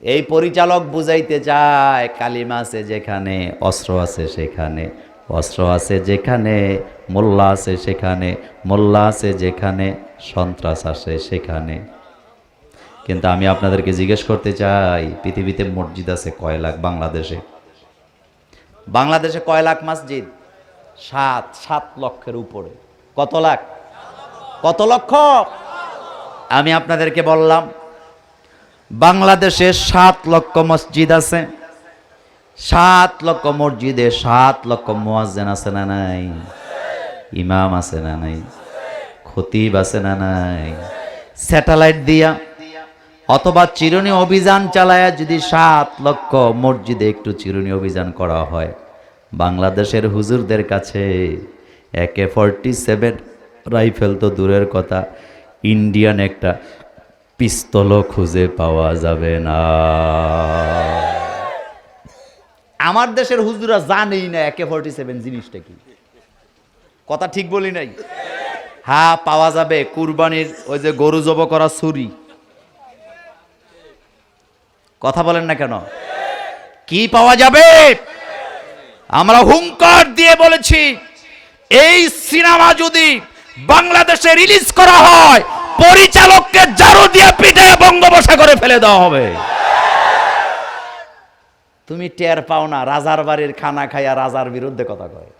এই পরিচালক বুঝাইতে চায় কালিমা আছে যেখানে, অস্ত্র আছে সেখানে, অস্ত্র আছে যেখানে, মোল্লা আছে সেখানে, মোল্লা আছে যেখানে, সন্ত্রাস আছে সেখানে। কিন্তু আমি আপনাদেরকে জিজ্ঞেস করতে চাই, পৃথিবীতে মসজিদ আছে কয় লাখ? বাংলাদেশে কয় লাখ মসজিদ? 7 লক্ষের উপরে। কত লাখ? কত লক্ষ? আমি আপনাদেরকে বললাম, বাংলাদেশে 7 লক্ষ মসজিদ আছে। 7 লক্ষ মসজিদে 7 লক্ষ মুয়াজ্জিন আছে না নাই? ইমাম আছে না নাই? খতিব আছে না নাই? স্যাটেলাইট দিয়া অথবা চিরুনি অভিযান চালায়া যদি 7 লক্ষ মসজিদে একটু চিরুনি অভিযান করা হয়, বাংলাদেশের হুজুরদের কাছে AK-47 রাইফেল তো দূরের কথা, ইন্ডিয়ান একটা পিস্তলও খুঁজে পাওয়া যাবে না। আমার দেশের হুজুরা জানেই না AK-47 জিনিসটা কি। কথা ঠিক বলি নাই? হ্যাঁ, পাওয়া যাবে কুরবানির ওই যে গরু জব করা ছুরি। কথা বলেন না কেন? কি পাওয়া যাবে? আমরা হুঙ্কার দিয়ে বলেছি, এই সিনেমা যদি বাংলাদেশে রিলিজ করা হয়, পরিচালককে জারু দিয়ে পিঠে বঙ্গোপসাগরে ফেলে দেওয়া হবে। তুমি টের পাও না, রাজার বাড়ির খানা খাইয়া রাজার বিরুদ্ধে কথা কয়।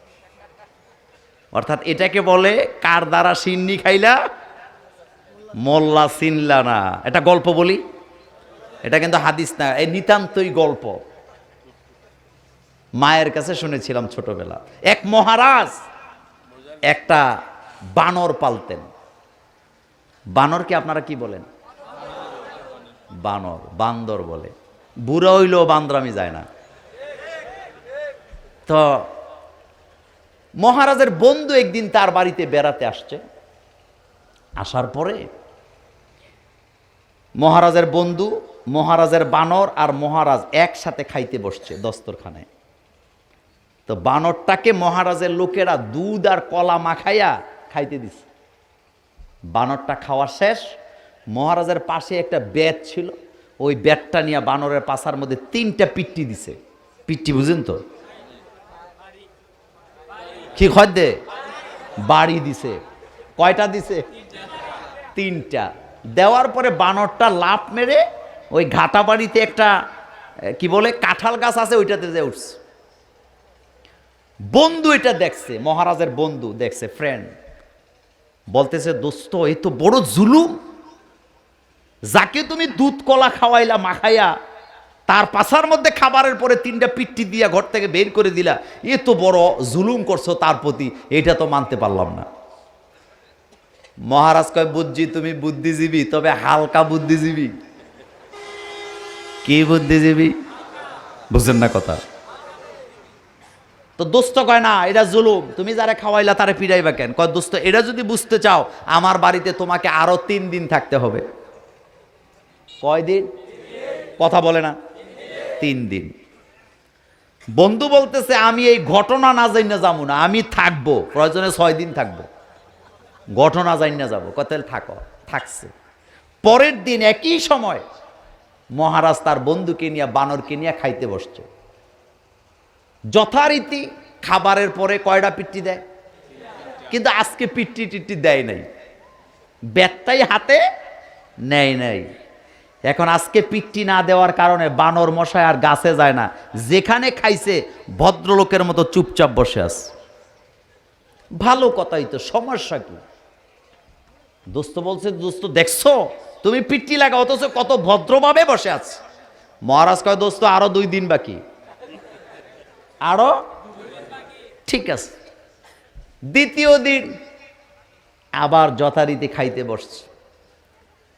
অর্থাৎ এটাকে বলে কার দ্বারা সিন্নি খাইলা মোল্লা চিনলা না। এটা গল্প বলি, এটা কিন্তু হাদিস না, এই নিতান্তই গল্প। মায়ের কাছে শুনেছিলাম ছোটবেলা। এক মহারাজ একটা বানর পালতেন। বানরকে আপনারা কি বলেন? বানর, বান্দর বলে। বুড়া হইলেও বান্দরামি যায় না। তো মহারাজের বন্ধু একদিন তার বাড়িতে বেড়াতে আসছে। আসার পরে মহারাজের বন্ধু, মহারাজের বানর আর মহারাজ একসাথে খাইতে বসছে দস্তরখানে। তো বানরটাকে মহারাজের লোকেরা দুধ আর কলা মাখাইয়া খাইতে দিছে। বানরটা খাওয়া শেষ, মহারাজের পাশে একটা বেত ছিল, ওই বেতটা নিয়ে বানরের পাছার মধ্যে 3টা পিট্টি দিছে। পিট্টি বুঝেন তো কি হয় দে? বাড়ি দিছে। কয়টা দিছে? 3টা। দেওয়ার পরে বানরটা লাফ মেরে ওই ঘাটা বাড়িতে একটা কি বলে কাঁঠাল গাছ আছে, ওইটাতে যে উঠছে। বন্ধু এটা দেখছে, মহারাজের বন্ধু দেখছে, ফ্রেন্ড, বলতেছে দোস্ত এই তো বড় জুলুম, যাকে তুমি দুধ কলা খাওয়াইলা মাখাইয়া তার পাছার মধ্যে খাবারের পরে 3টা পিট্টি দিয়া ঘর থেকে বের করে দিলা, এ তো বড় জুলুম করছো তার প্রতি, এটা তো মানতে পারলাম না। মহারাজ কয় বুঝছি তুমি বুদ্ধিজীবী, তবে হালকা বুদ্ধিজীবী। কি বুদ্ধিজীবী বুঝেন না কথা? তো দোস্ত কয় না এটা জুলুম, তুমি যারা খাওয়াইলা তারা পিড়াইবা কেন? কয় দোস্ত এটা যদি বুঝতে চাও আমার বাড়িতে তোমাকে আরো 3 দিন থাকতে হবে। কয় দিন? কথা বলে না। 3 দিন। বন্ধু বলতেছে আমি এই ঘটনা না জানি না যাবো না, আমি থাকবো, প্রয়োজনে 6 দিন থাকবো, ঘটনা জানি না যাবো। কত থাকো? থাকছে। পরের দিন একই সময় মহারাজ তার বন্ধুকে নিয়ে বানরকে নিয়ে খাইতে বসছে। যথারীতি খাবারের পরে কয়টা পিট্টি দেয়, কিন্তু আজকে পিট্টি টিট্টি দেয় নাই, বেতটাই হাতে নেয় নাই। এখন আজকে পিট্টি না দেওয়ার কারণে বানর মশাই আর গাছে যায় না, যেখানে খাইছে ভদ্রলোকের মতো চুপচাপ বসে আছে। ভালো কথাই তো, সমস্যা কি? দোস্ত বলছে দোস্ত দেখছো তুমি পিট্টি লাগা, অথচ কত ভদ্রভাবে বসে আছে। মহারাজ কয় দোস্ত আরো 2 দিন বাকি, আরো ঠিক আছে। দ্বিতীয় দিন আবার যথারীতি খাইতে বসছে।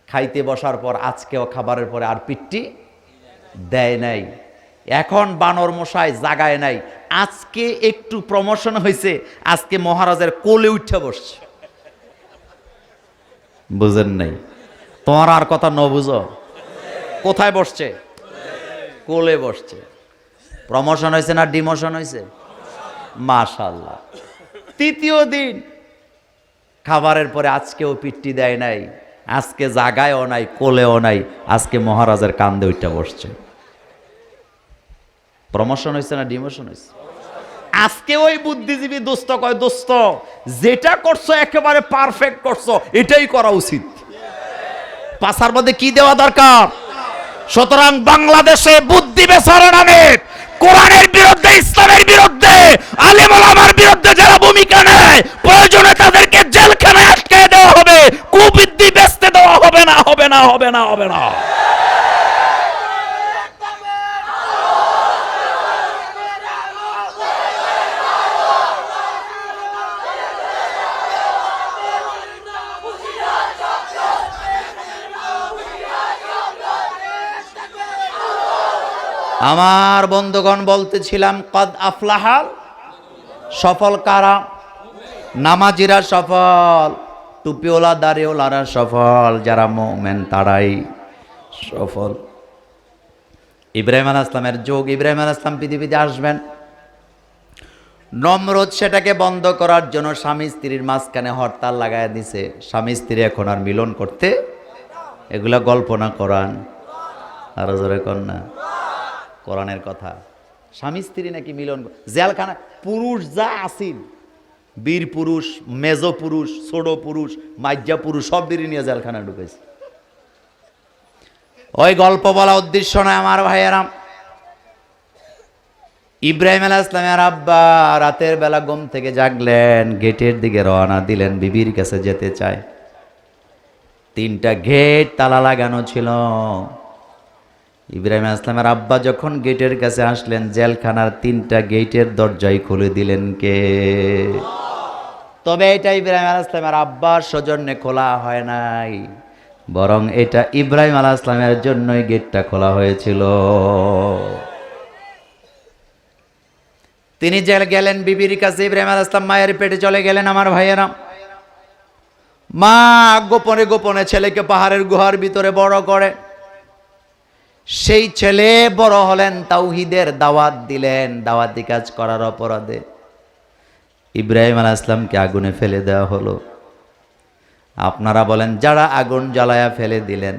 খাইতে বসার পর আজকেও খাবারের পরে আর পিট্টি দেয় নাই। এখন বানর মশাই জাগায় নাই, আজকে একটু প্রমোশন হয়েছে, আজকে মহারাজের কোলে উঠে বসছে। বুঝেন নাই? তোমার আর কথা ন বুঝো। কোথায় বসছে? কোলে বসছে। প্রমোশন হয়েছে না ডিমোশন হয়েছে? মাশাআল্লাহ। তৃতীয় দিন খাবারের পরে আজকেও পিট্টি দেয় নাই, আজকে জাগায়ও নাই, কোলেও নাই, আজকে মহারাজের কান্দে উঠে বসছে। প্রমোশন হয়েছে না ডিমোশন হয়েছে? আজকে ওই বুদ্ধিজীবী দোস্ত কয় দোস্ত যেটা করছো একেবারে পারফেক্ট করছো, এটাই করা উচিত। পাছার মধ্যে কি দেওয়া দরকার? সুতরাং বাংলাদেশে বুদ্ধি বেচার নামে কোরআনের বিরুদ্ধে, ইসলামের বিরুদ্ধে, আলেম ওলামার বিরুদ্ধে যারা ভূমিকা নেয়, প্রয়োজনে তাদেরকে জেলখানায় আটকে দেওয়া হবে, কুবুদ্ধি বেচতে দেওয়া হবে না, হবে না, হবে না, হবে না। আমার বন্ধুগণ বলতেছিলাম কদ আফলাহাল, সফল কারা? নামাজিরা সফল, টুপিওয়ালা দাড়িওয়ালারা সফল, যারা মুমিন তারাই সফল। ইব্রাহিম আলাইহিস সালামের যুগ, ইব্রাহিম আলাইহিস সালাম পৃথিবীতে আসবেন। নমরুদ সেটাকে বন্ধ করার জন্য স্বামী স্ত্রীর মাঝখানে হরতাল লাগায় দিছে। স্বামী স্ত্রী এখন আর মিলন করতে, এগুলা গল্প না কোরআন? আরো জোরে কন্যা, কোরআনের কথা। স্বামী স্ত্রী নাকি মিলন, জেলখানা পুরুষ যা আসিল, বীর পুরুষ, মেজ পুরুষ, ছোট পুরুষ, মাইজা পুরুষ, সব বীর নিয়ে জেলখানা ঢুকেছে। ওই গল্প বলা উদ্দেশ্য নয় আমার ভাইয়েরা। ইব্রাহিম আলাইহিস সালামের আব্বা রাতের বেলা ঘুম থেকে জাগলেন, গেটের দিকে রওনা দিলেন, বিবির কাছে যেতে চায়। 3টা গেট তালা লাগানো ছিল। ইব্রাহিম আলাইহিস সালামের আব্বা যখন গেটের কাছে আসলেন, জেলখানার 3টা গেটের দরজাই খুলে দিলেন কে? তবে এটা ইব্রাহিম আলাইহিস সালামের আব্বার সৌজন্যে খোলা হয় নাই, বরং এটা ইব্রাহিম আলাইহিস সালামের জন্যই গেটটা খোলা হয়েছিল। তিনি জেল গেলেন বিবির কাছে, ইব্রাহিম আলাইহিস সালাম মায়ের পেটে চলে গেলেন। আমার ভাইয়েরা, মা গোপনে গোপনে ছেলেকে পাহাড়ের গুহার ভিতরে বড় করে। সেই ছেলে বড় হলেন, তাওহীদের দাওয়াত দিলেন, দাওয়াতি কাজ করার অপরাধে ইব্রাহিম আলাইহিস সালামকে আগুনে ফেলে দেওয়া হলো। আপনারা বলেন, যারা আগুন জ্বালায়া ফেলে দিলেন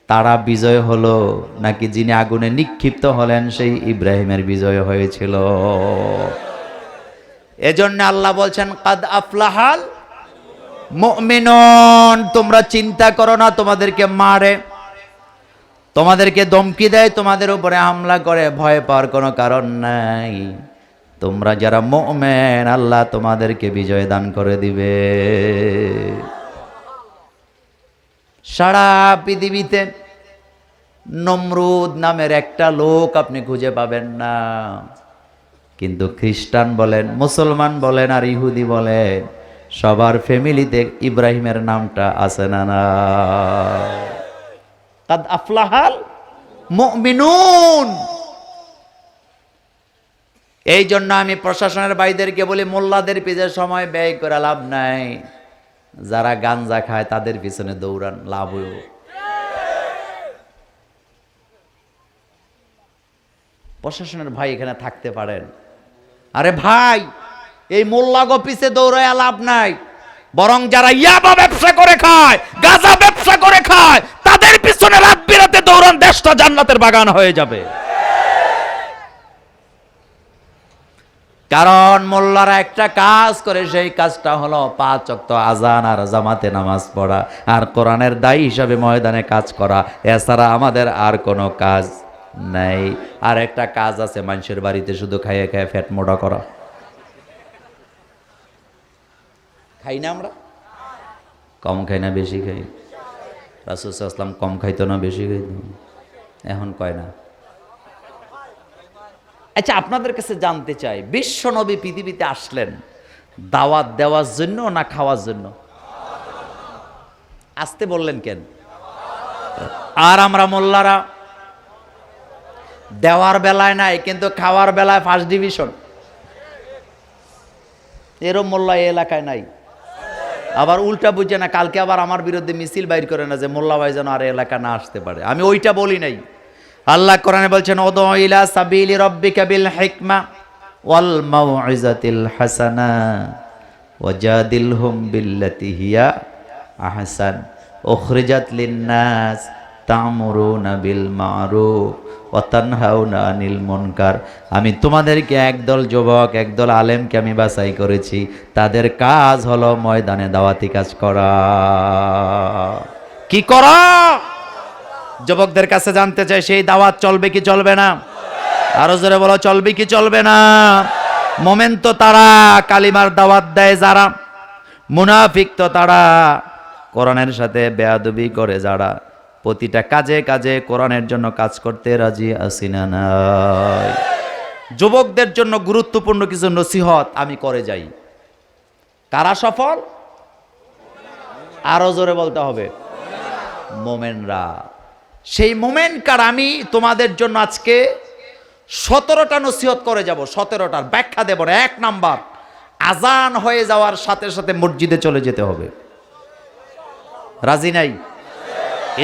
তারা বিজয় হলো, নাকি যিনি আগুনে নিক্ষিপ্ত হলেন সেই ইব্রাহিমের বিজয় হয়েছিল? এজন্য আল্লাহ বলছেন, কাদ আফলাহাল মুমিনুন, তোমরা চিন্তা করো না তোমাদেরকে মারে, তোমাদেরকে ধমকি দেয়, তোমাদের উপরে হামলা করে, ভয় পাওয়ার কোনো কারণ নাই। তোমরা যারা মুমিন, আল্লাহ তোমাদেরকে বিজয় দান করে দিবে। সারা পৃথিবীতে নমরুদ নামের একটা লোক আপনি খুঁজে পাবেন না, কিন্তু খ্রিস্টান বলেন, মুসলমান বলেন আর ইহুদি বলেন, সবার ফ্যামিলিতে ইব্রাহিমের নামটা আছে না? না, কাদ আফলাহাল মুমিনুন। এই জন্য আমি প্রশাসনের ভাইদেরকে বলি, মোল্লাদের পিছনে সময় ব্যয় করে লাভ নাই, যারা গাঞ্জা খায় তাদের পিছনে দৌড়ান, লাভ হইব। প্রশাসনের ভাই এখানে থাকতে পারেন। আরে ভাই, এই মোল্লাগো পিছে দৌড়ায় লাভ নাই, বরং যারা ইয়াবা ব্যবসা করে খায়, গাঁজা ব্যবসা করে খায়, তাদের পিছনে রাত বিরাতে দৌড়ান, দেশটা জান্নাতের বাগান হয়ে যাবে। কারণ মোল্লারা একটা কাজ করে, সেই কাজটা হলো 5 ওয়াক্ত আজান আর জামাতে নামাজ পড়া আর কোরআনের দায়ী হিসাবে ময়দানে কাজ করা, এছাড়া আমাদের আর কোনো কাজ নাই। আর একটা কাজ আছে, মানুষের বাড়িতে শুধু খাইয়ে খাইয়ে ফ্যাট মোটা করা। খাই না আমরা? কম খাই না বেশি খাই? রাসূল সাল্লাল্লাহু আলাইহি ওয়াসাল্লাম কম খাইতো না বেশি খাইতো? এখন কয় না। আচ্ছা, আপনাদের কাছে জানতে চাই, বিশ্ব নবী পৃথিবীতে আসলেন দাওয়াত দেওয়ার জন্য না খাওয়ার জন্য? আসতে বললেন কেন? আর আমরা মোল্লারা দেওয়ার বেলায় নাই, কিন্তু খাওয়ার বেলায় ফার্স্ট ডিভিশন। এরম মোল্লা এই এলাকায় নাই। আবার উল্টা বুঝে না, কালকে আবার আমার বিরুদ্ধে মিছিল বাইর করে না যে মোল্লা ভাই যেন আর এলাকা না আসতে পারে। আমি ওইটা বলি নাই। আল্লাহ কোরআনে বলছেন, উদউ ইলা সাবিলি রাব্বিকা বিল হিকমা ওয়াল মাউইজাতিল হাসানা ওয়াজাদিলহুম বিল্লাতি হিয়া আহসান উখরিজাত লিন-নাস তা'মুরুনা বিল মা'রুফ ওয়া তানহাউনা আনিল মুনকার। আমি তোমাদেরকে একদল যুবক, একদল আলেমকে আমি বাছাই করেছি, তাদের কাজ হলো ময়দানে দাওয়াতি কাজ করা। কি করা? যুবকদের কাছে জানতে চাই, সেই দাওয়াত চলবে কি চলবে না? আরো জোরে বলো, চলবে কি চলবে না? মোমেন তো তারা কালিমার দাওয়াত দেয় যারা, মুনাফিক তো তারা কোরআনের সাথে বেয়াদবি করে যারা, প্রতিটা কাজে কাজে কোরআনের জন্য কাজ করতে রাজি আছি না নাই? যুবকদের জন্য গুরুত্বপূর্ণ কিছু নসিহত আমি করে যাই। কারা সফল? আরো জোরে বলতে হবে, মোমেনরা। সেই মোমেনকার আমি তোমাদের জন্য আজকে 17টা নসিহত করে যাব, 17টার ব্যাখ্যা দেব না। 1 নাম্বার, আজান হয়ে যাওয়ার সাথে সাথে মসজিদে চলে যেতে হবে। রাজি নাই?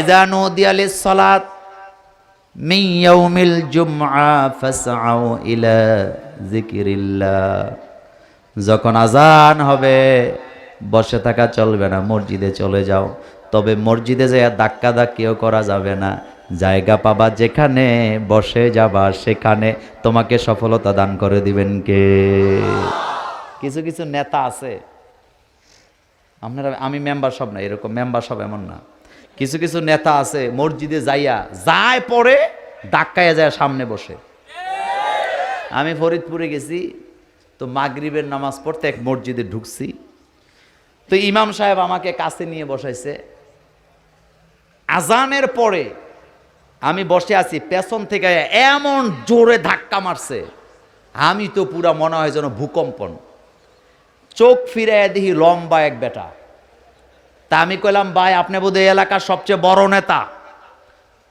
ইযা নুদিয়া লিস-সালাত মিন ইয়াউমিল জুমআ ফাসআউ ইলা যিকরিল্লাহ। যখন আজান হবে বসে থাকা চলবে না, মসজিদে চলে যাও। তবে মসজিদে যাইয়া ধাক্কা ধাক্কিও করা যাবে না। জায়গা পাবা যেখানে বসে যাবা, সেখানে তোমাকে সফলতা দান করে দিবেন কে? কিছু কিছু নেতা আছে, আপনারা, আমি মেম্বার সব না, এরকম মেম্বার সব এমন না। কিছু কিছু নেতা আছে, মসজিদে যাইয়া যায় পরে ধাক্কায় যায় সামনে বসে। আমি ফরিদপুরে গেছি, তো মাগরিবের নামাজ পড়তে এক মসজিদে ঢুকছি, তো ইমাম সাহেব আমাকে কাছে নিয়ে বসাইছে। আজানের পরে আমি বসে আছি, পেছন থেকে এমন জোরে ধাক্কা মারছে, আমি তো পুরা মনে হয় যেন ভূকম্পন। চোখ ফিরে দেখি লম্বা এক বেটা। তা আমি কইলাম, ভাই আপনি বোধহয় এলাকার সবচেয়ে বড় নেতা,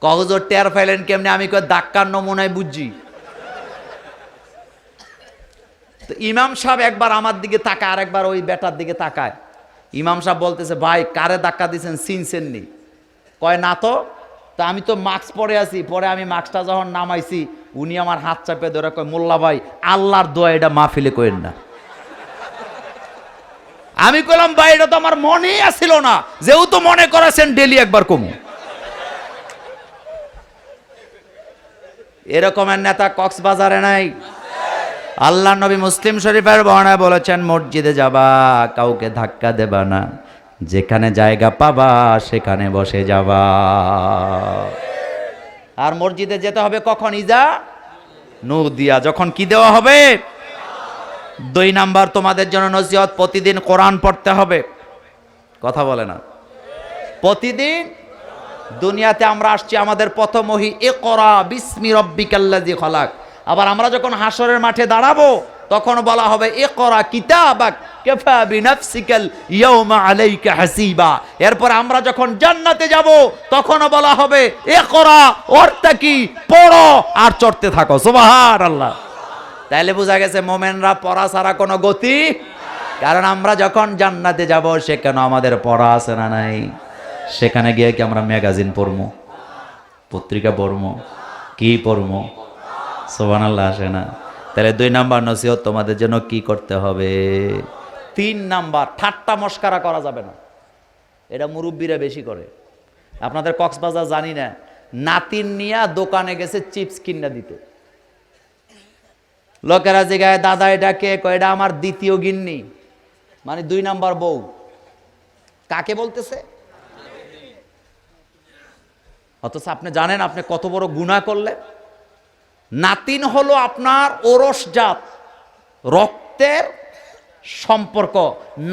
কগজোর টের ফাইলেন কেমনি? আমি কই, ধাক্কার নমুনায় বুঝছি। তো ইমাম সাহেব একবার আমার দিকে তাকায়, আর একবার ওই বেটার দিকে তাকায়, ইমাম সাহেব বলতেছে, ভাই কারে ধাক্কা দিয়েছেন চিনছেন নি? কয় না তো। তা আমি তো মাস্ক পরে আছি। পরে আমি মাস্কটা যখন নামাইছি, উনি আমার হাত চাপে ধরে কয়, মোল্লা ভাই আল্লাহর দোয়া এটা মাহফিলে কইেন না। আমি কইলাম, ভাই এটা তো আমার মনেই আসছিল না, যেহেতু মনে করেছেন ডেলি একবার কমু। এরকমের নেতা কক্সবাজারে নাই? আল্লাহ নবী মুসলিম শরীফের বর্ণনায় বলেছেন, মসজিদে যাবা কাউকে ধাক্কা দেবা না, যেখানে জায়গা পাবা সেখানে বসে যাবা। আর মসজিদে যেতে হবে কখন? ইজা নুদিয়া, যখন কি দেওয়া হবে। 2 নাম্বার তোমাদের জন্য নসিহত, প্রতিদিন কোরআন পড়তে হবে। কথা বলে না? প্রতিদিন। দুনিয়াতে আমরা আসছি, আমাদের প্রথম ওহী ইকরা বিসমি রাব্বিকাল্লাযী খলাক। আবার আমরা যখন হাসরের মাঠে দাঁড়াবো তখন বলা হবে ইকরা কিতাবাক কাফা বিনাফসিকাল ইয়াওমা আলাইকা হাসিবা। এরপর আমরা যখন জান্নাতে যাব তখনও বলা হবে ইকরা ওয়ারতাকি, পড়ো আর চড়তে থাকো। সুবহানাল্লাহ। তাইলে বোঝা গেছে মোমেনরা পড়া ছাড়া কোনো গতি, কারণ আমরা যখন জান্নাতে যাব সেখানে আমাদের পড়া আছে না নাই? সেখানে গিয়ে কি আমরা ম্যাগাজিন পড়বো, পত্রিকা পড়বো, কি পড়বো? সুবহানাল্লাহ আসে না? তাহলে 2 নাম্বার নসিহত তোমাদের জন্য কি করতে হবে। 3 নাম্বার, ঠাট্টা মস্কারা করা যাবে না। এটা মুরব্বীরা বেশি করে। আপনাদের কক্সবাজার জানি না, নাতিন নিয়া দোকানে গেছে চিপস কিনা দিতে। লোকেরা জিগায়, দাদা এটা কে? কয় এটা আমার দ্বিতীয় গিন্নি, মানে 2 নাম্বার বউ। কাকে বলতেছে? অথচ আপনি জানেন আপনি কত বড় গুনাহ করলেন। নাতিন হলো আপনার ওরসজাত, রক্তের সম্পর্ক।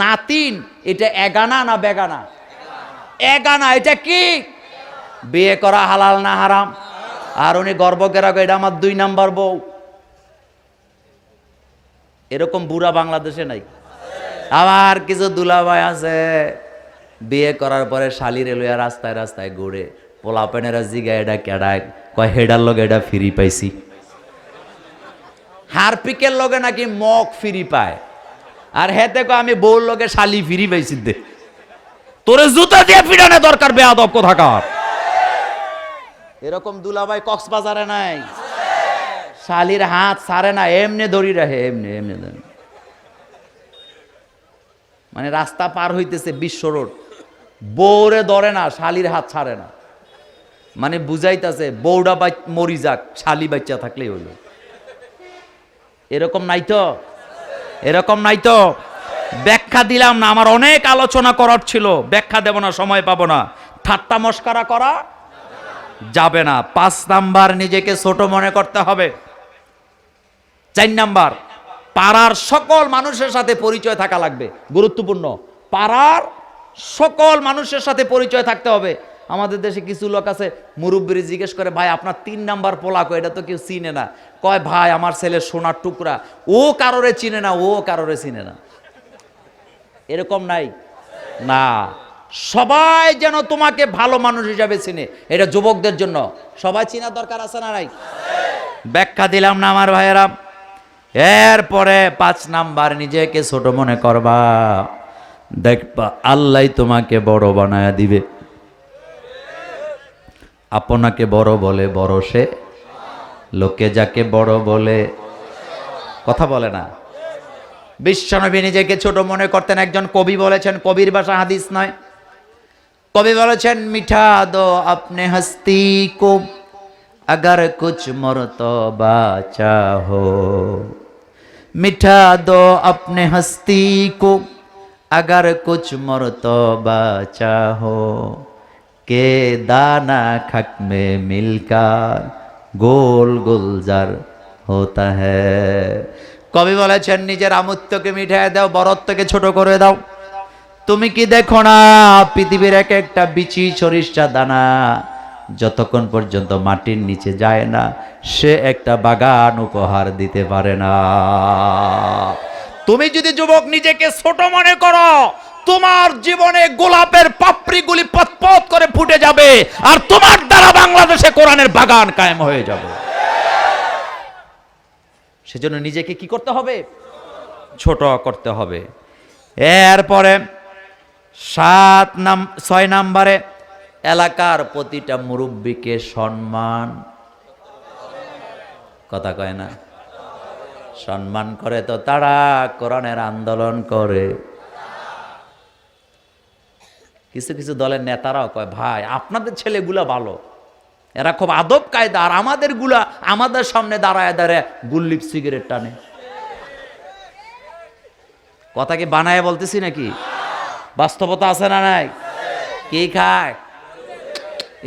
নাতিন এটা এগানা না বেগানা? এগানা। এটা কি? বিয়ে করা হালাল না হারাম? আর উনি গর্ব করে এটা আমার 2 নাম্বার বউ। এরকম বুড়া বাংলাদেশে নাই? আবার কিছু দুলাভাই আছে, বিয়ে করার পরে শালির লইয়া রাস্তায় রাস্তায় ঘুরে, পোলাপেনেরা জিগা এটা কেডায়, কয় হেডার লগে এটা ফ্রি পাইছি। হারপিকের লগে নাকি মগ ফ্রি পায়, আর হেতে কয় আমি বউর লগে শালি ফ্রি পাইছি। দে তোরে জুতা দিয়ে ফিরানো দরকার, বেয়াদব কোথাকার। এরকম দুলাভাই কক্সবাজারে নাই? শালির হাত ছাড়ে না, এমনি দড়ি রাখে, এমনি এমনি। মানে রাস্তা পার হইতেছে বিশ্ব রোড, বউরে ধরে না, শালির হাত ছাড়ে না। মানে বুঝাইতেছে বউডা মরি যাক, শালি বাচ্চা থাকলেই হইল। এরকম নাই তো? এরকম নাই তো? ব্যাখ্যা দিলাম না, আমার অনেক আলোচনা করার ছিল, ব্যাখ্যা দেব না, সময় পাবো না। ঠাট্টা মস্কারা করা যাবে না। 5 নাম্বার, নিজেকে ছোট মনে করতে হবে। 4 নাম্বার, পাড়ার সকল মানুষের সাথে পরিচয় থাকা লাগবে, গুরুত্বপূর্ণ। পাড়ার সকল মানুষের সাথে পরিচয় থাকতে হবে। আমাদের দেশে কিছু লোক আছে, মুরব্বীর জিজ্ঞেস করে, ভাই আপনার 3 নাম্বার পোলা কো? এটা তো কেউ চিনে না। কয়, ভাই আমার ছেলে সোনার টুকরা, ও কারোরে চিনে না, ও কারোরে চিনে না। এরকম নাই? না, সবাই যেন তোমাকে ভালো মানুষ হিসাবে চিনে, এটা যুবকদের জন্য সবাই চিনার দরকার আছে না নাই? ব্যাখ্যা দিলাম না আমার ভাইয়েরা। এরপরে 5 নাম্বার, নিজেকে ছোট মনে করবা, দেখবা আল্লাহ তোমাকে বড় বানায়া দিবে। আপনাকে বড় বলে বড় সে, লোকে যাকে বড় বলে, কথা বলে না। বিশ্বনবী নিজেকে ছোট মনে করতেন। একজন কবি বলেছেন, কবির ভাষা হাদিস নয়, কবি বলেছেন, মিঠা দো আপনে হস্তি কো अगर कुछ मर्तबा चाहो, मिठा दो अपने हस्ती को अगर कुछ मर्तबा चाहो, के दाना खक में मिलकर गोल गुलजार होता है। কবি বলেছেন, নিজের আমূর্তকে মিঠাই দাও, বরত্বকে ছোট করে দাও। তুমি কি দেখো না, পৃথিবীর এক একটা বিচি সরিষা দানা যতক্ষণ পর্যন্ত মাটির নিচে যায় না, সে একটা বাগান উপহার দিতে পারে না। তুমি যদি যুবক নিজেকে ছোট মনে করো, তোমার জীবনে গোলাপের পাপড়িগুলি পতপত করে ফুটে যাবে, আর তোমার দ্বারা বাংলাদেশে কোরআনের বাগান কায়েম হয়ে যাবে। সেজন্য নিজেকে কি করতে হবে? ছোট করতে হবে। এরপরে ছয় নাম্বারে এলাকার প্রতিটা মুরব্বীকে সম্মান, কথা কয় না, সম্মান করে তো তারা কোরআনের আন্দোলন করে। কিছু কিছু দলের নেতারাও কয়, ভাই আপনাদের ছেলেগুলা ভালো, এরা খুব আদব কায়দা, আর আমাদের গুলা আমাদের সামনে দাঁড়ায় দাঁড়ায় গুল্লিপ সিগারেট টানে। কথা কি বানায় বলতেছি নাকি? বাস্তবতা আছে না নাই? কে খায়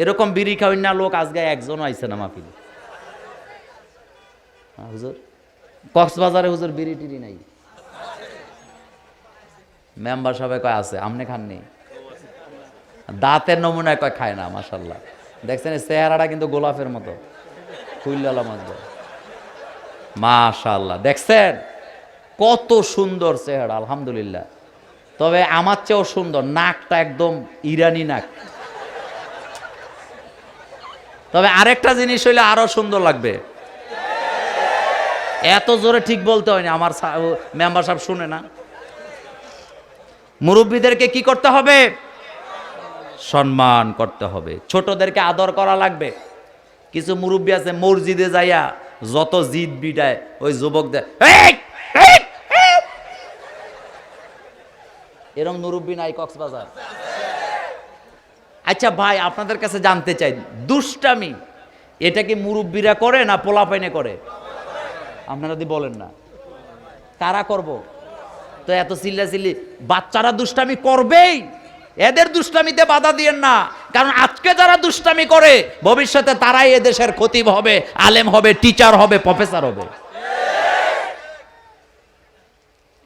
এরকম বিড়ি খাওয়াই না লোক? আজকে একজন আইছে না মাহফিলে। হুজুর কক্সবাজারে হুজুর বিড়ি টিড়ি নাই? মেম্বার সবাই কয় আছে, আমনে খাননি? দাঁতের নমুনায় কয় খায় না। মাশাল্লাহ, দেখছেন চেহারাটা কিন্তু গোলাপের মতো ফুল্লালা মাঝে। মাশাল্লাহ, দেখছেন কত সুন্দর চেহারা, আলহামদুলিল্লাহ। তবে আমার চেয়েও সুন্দর, নাকটা একদম ইরানি নাক। তবে আরেকটা জিনিস হইলে আরো সুন্দর লাগবে। এত জোরে ঠিক বলতে হয়নি, আমার মেম্বার সাহেব শুনে না। মুরব্বীদেরকে কি করতে হবে? সম্মান করতে হবে, ছোটদেরকে আদর করা লাগবে। কিছু মুরব্বী আছে মসজিদে যাইয়া যত জিদ বিটায় ওই যুবকদের, এরকম মুরব্বী নাই কক্সবাজার? আচ্ছা ভাই, আপনাদের কাছে জানতে চাই, দুষ্টামি এটা কি মুরব্বীরা করে না পোলাপাইনে করে? আপনারা যদি বলেন না, কারা করব? তো এত চিল্লাচিল্লি, বাচ্চারা দুষ্টামি করবেই, এদের দুষ্টামিতে বাধা দিয়েন না। কারণ আজকে যারা দুষ্টামি করে ভবিষ্যতে তারাই এদেশের খতিব হবে, আলেম হবে, টিচার হবে, প্রফেসর হবে।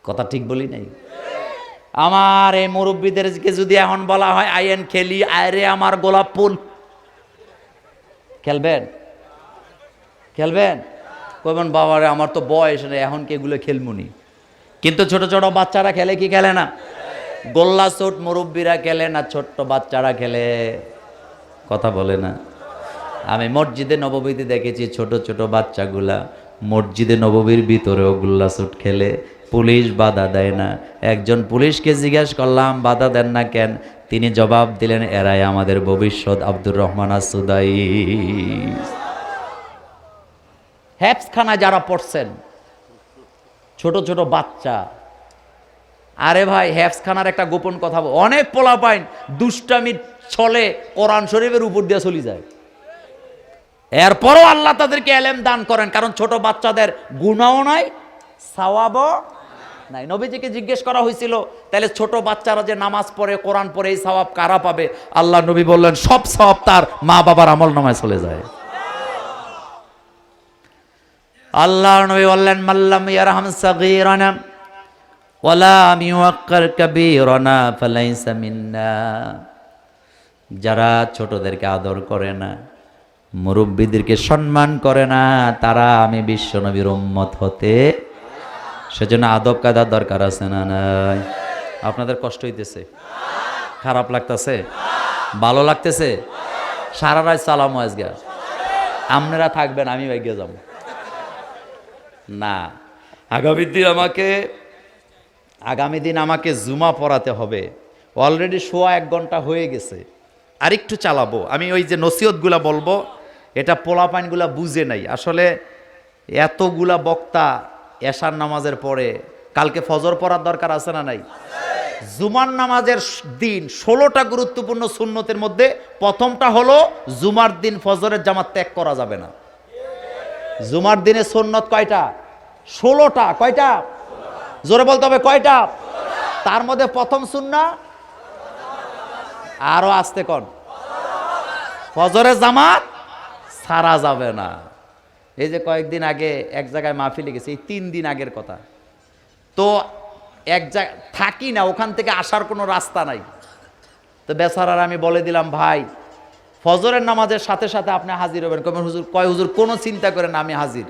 কথা ঠিক বলি নাই? আমার এই মুরব্বীদেরকে যদি এখন বলা হয় আইএন খেলি, আরে আমার গোলাপ ফুল, খেলবেন? খেলবেন? কইবেন বাবারে আমার তো বয়স নেই, এখন কি এগুলো খেলমুনি? কিন্তু ছোট ছোট বাচ্চারা খেলে কি খেলে না? গোল্লা চোট মুরব্বীরা খেলে না, ছোট্ট বাচ্চারা খেলে? কথা বলে না? আমি মসজিদে নববীতে দেখেছি ছোট ছোট বাচ্চাগুলা মসজিদে নববীর ভিতরেও গোল্লা চোট খেলে, পুলিশ বাধা দেয় না। একজন পুলিশকে জিজ্ঞাসা করলাম বাধা দেন না কেন? তিনি জবাব দিলেন, এরাই আমাদের ভবিষ্যৎ। আব্দুর রহমান আসুদাই। হেফজখানা যারা পড়ছেন, ছোট ছোট বাচ্চা, আরে ভাই হেফজখানার একটা গোপন কথা, অনেক পোলাপাইন দুষ্টামির ছলে কোরআন শরীফের উপর দিয়ে চলে যায়। এরপরও আল্লাহ তাদেরকে এলেম দান করেন, কারণ ছোট বাচ্চাদের গুনাহও নাই, সওয়াবও নাই। নবীজিকে জিজ্ঞেস করা হয়েছিল, তাহলে ছোট বাচ্চারা যে নামাজ পড়ে, কোরআন পড়ে, এই সওয়াব কারা পাবে? আল্লাহ নবী বললেন, সব সওয়াব তার মা বাবার আমলনামায় চলে যায়। আল্লাহ নবী বললেন, মাল্লাম ইয়ারহাম সাগীরানা ওয়ালাম ইউক্কার কাবীরানা ফালাইসা মিন্না। যারা ছোটদেরকে আদর করে না, মুরব্বীদেরকে সম্মান করে না, তারা আমি বিশ্বনবীর উম্মত হতে। সেজন্য আদব কায়দার দরকার আছে না নাই? আপনাদের কষ্ট হইতেছে? খারাপ লাগতেছে? ভালো লাগতেছে? সারা রাত সালাম আজগা আপনারা থাকবেন, আমি বাইকে যাব না। আগামী দিন আমাকে জুমা পড়াতে হবে। অলরেডি 1 ঘন্টা হয়ে গেছে, আর একটু চালাবো। আমি ওই যে নসিহতগুলা বলবো, এটা পোলাপাইনগুলা বুঝে নাই আসলে। এতগুলা বক্তা এশার নামাজের পরে, কালকে ফজর পড়ার দরকার আছে না নাই? জুমার নামাজের দিন 16টা গুরুত্বপূর্ণ সুন্নতের মধ্যে প্রথমটা হলো জুমার দিন ফজরের জামাত ত্যাগ করা যাবে না। জুমার দিনে সুন্নত কয়টা? 16টা। কয়টা? জোরে বলতে হবে, কয়টা? তার মধ্যে প্রথম সুন্নাহ, আরো আস্তে কর, ফজরের জামাত ছাড়া যাবে না। এই যে কয়েকদিন আগে এক জায়গায় মাহফিলে গেছে, এই 3 দিন আগের কথা। তো এক জায়গায় থাকি না, ওখান থেকে আসার কোনো রাস্তা নাই। তো বেচারার আমি বলে দিলাম, ভাই ফজরের নামাজের সাথে সাথে আপনি হাজির হবেন। হুজুর, কয় হুজুর কোনো চিন্তা করেন না, আমি হাজির।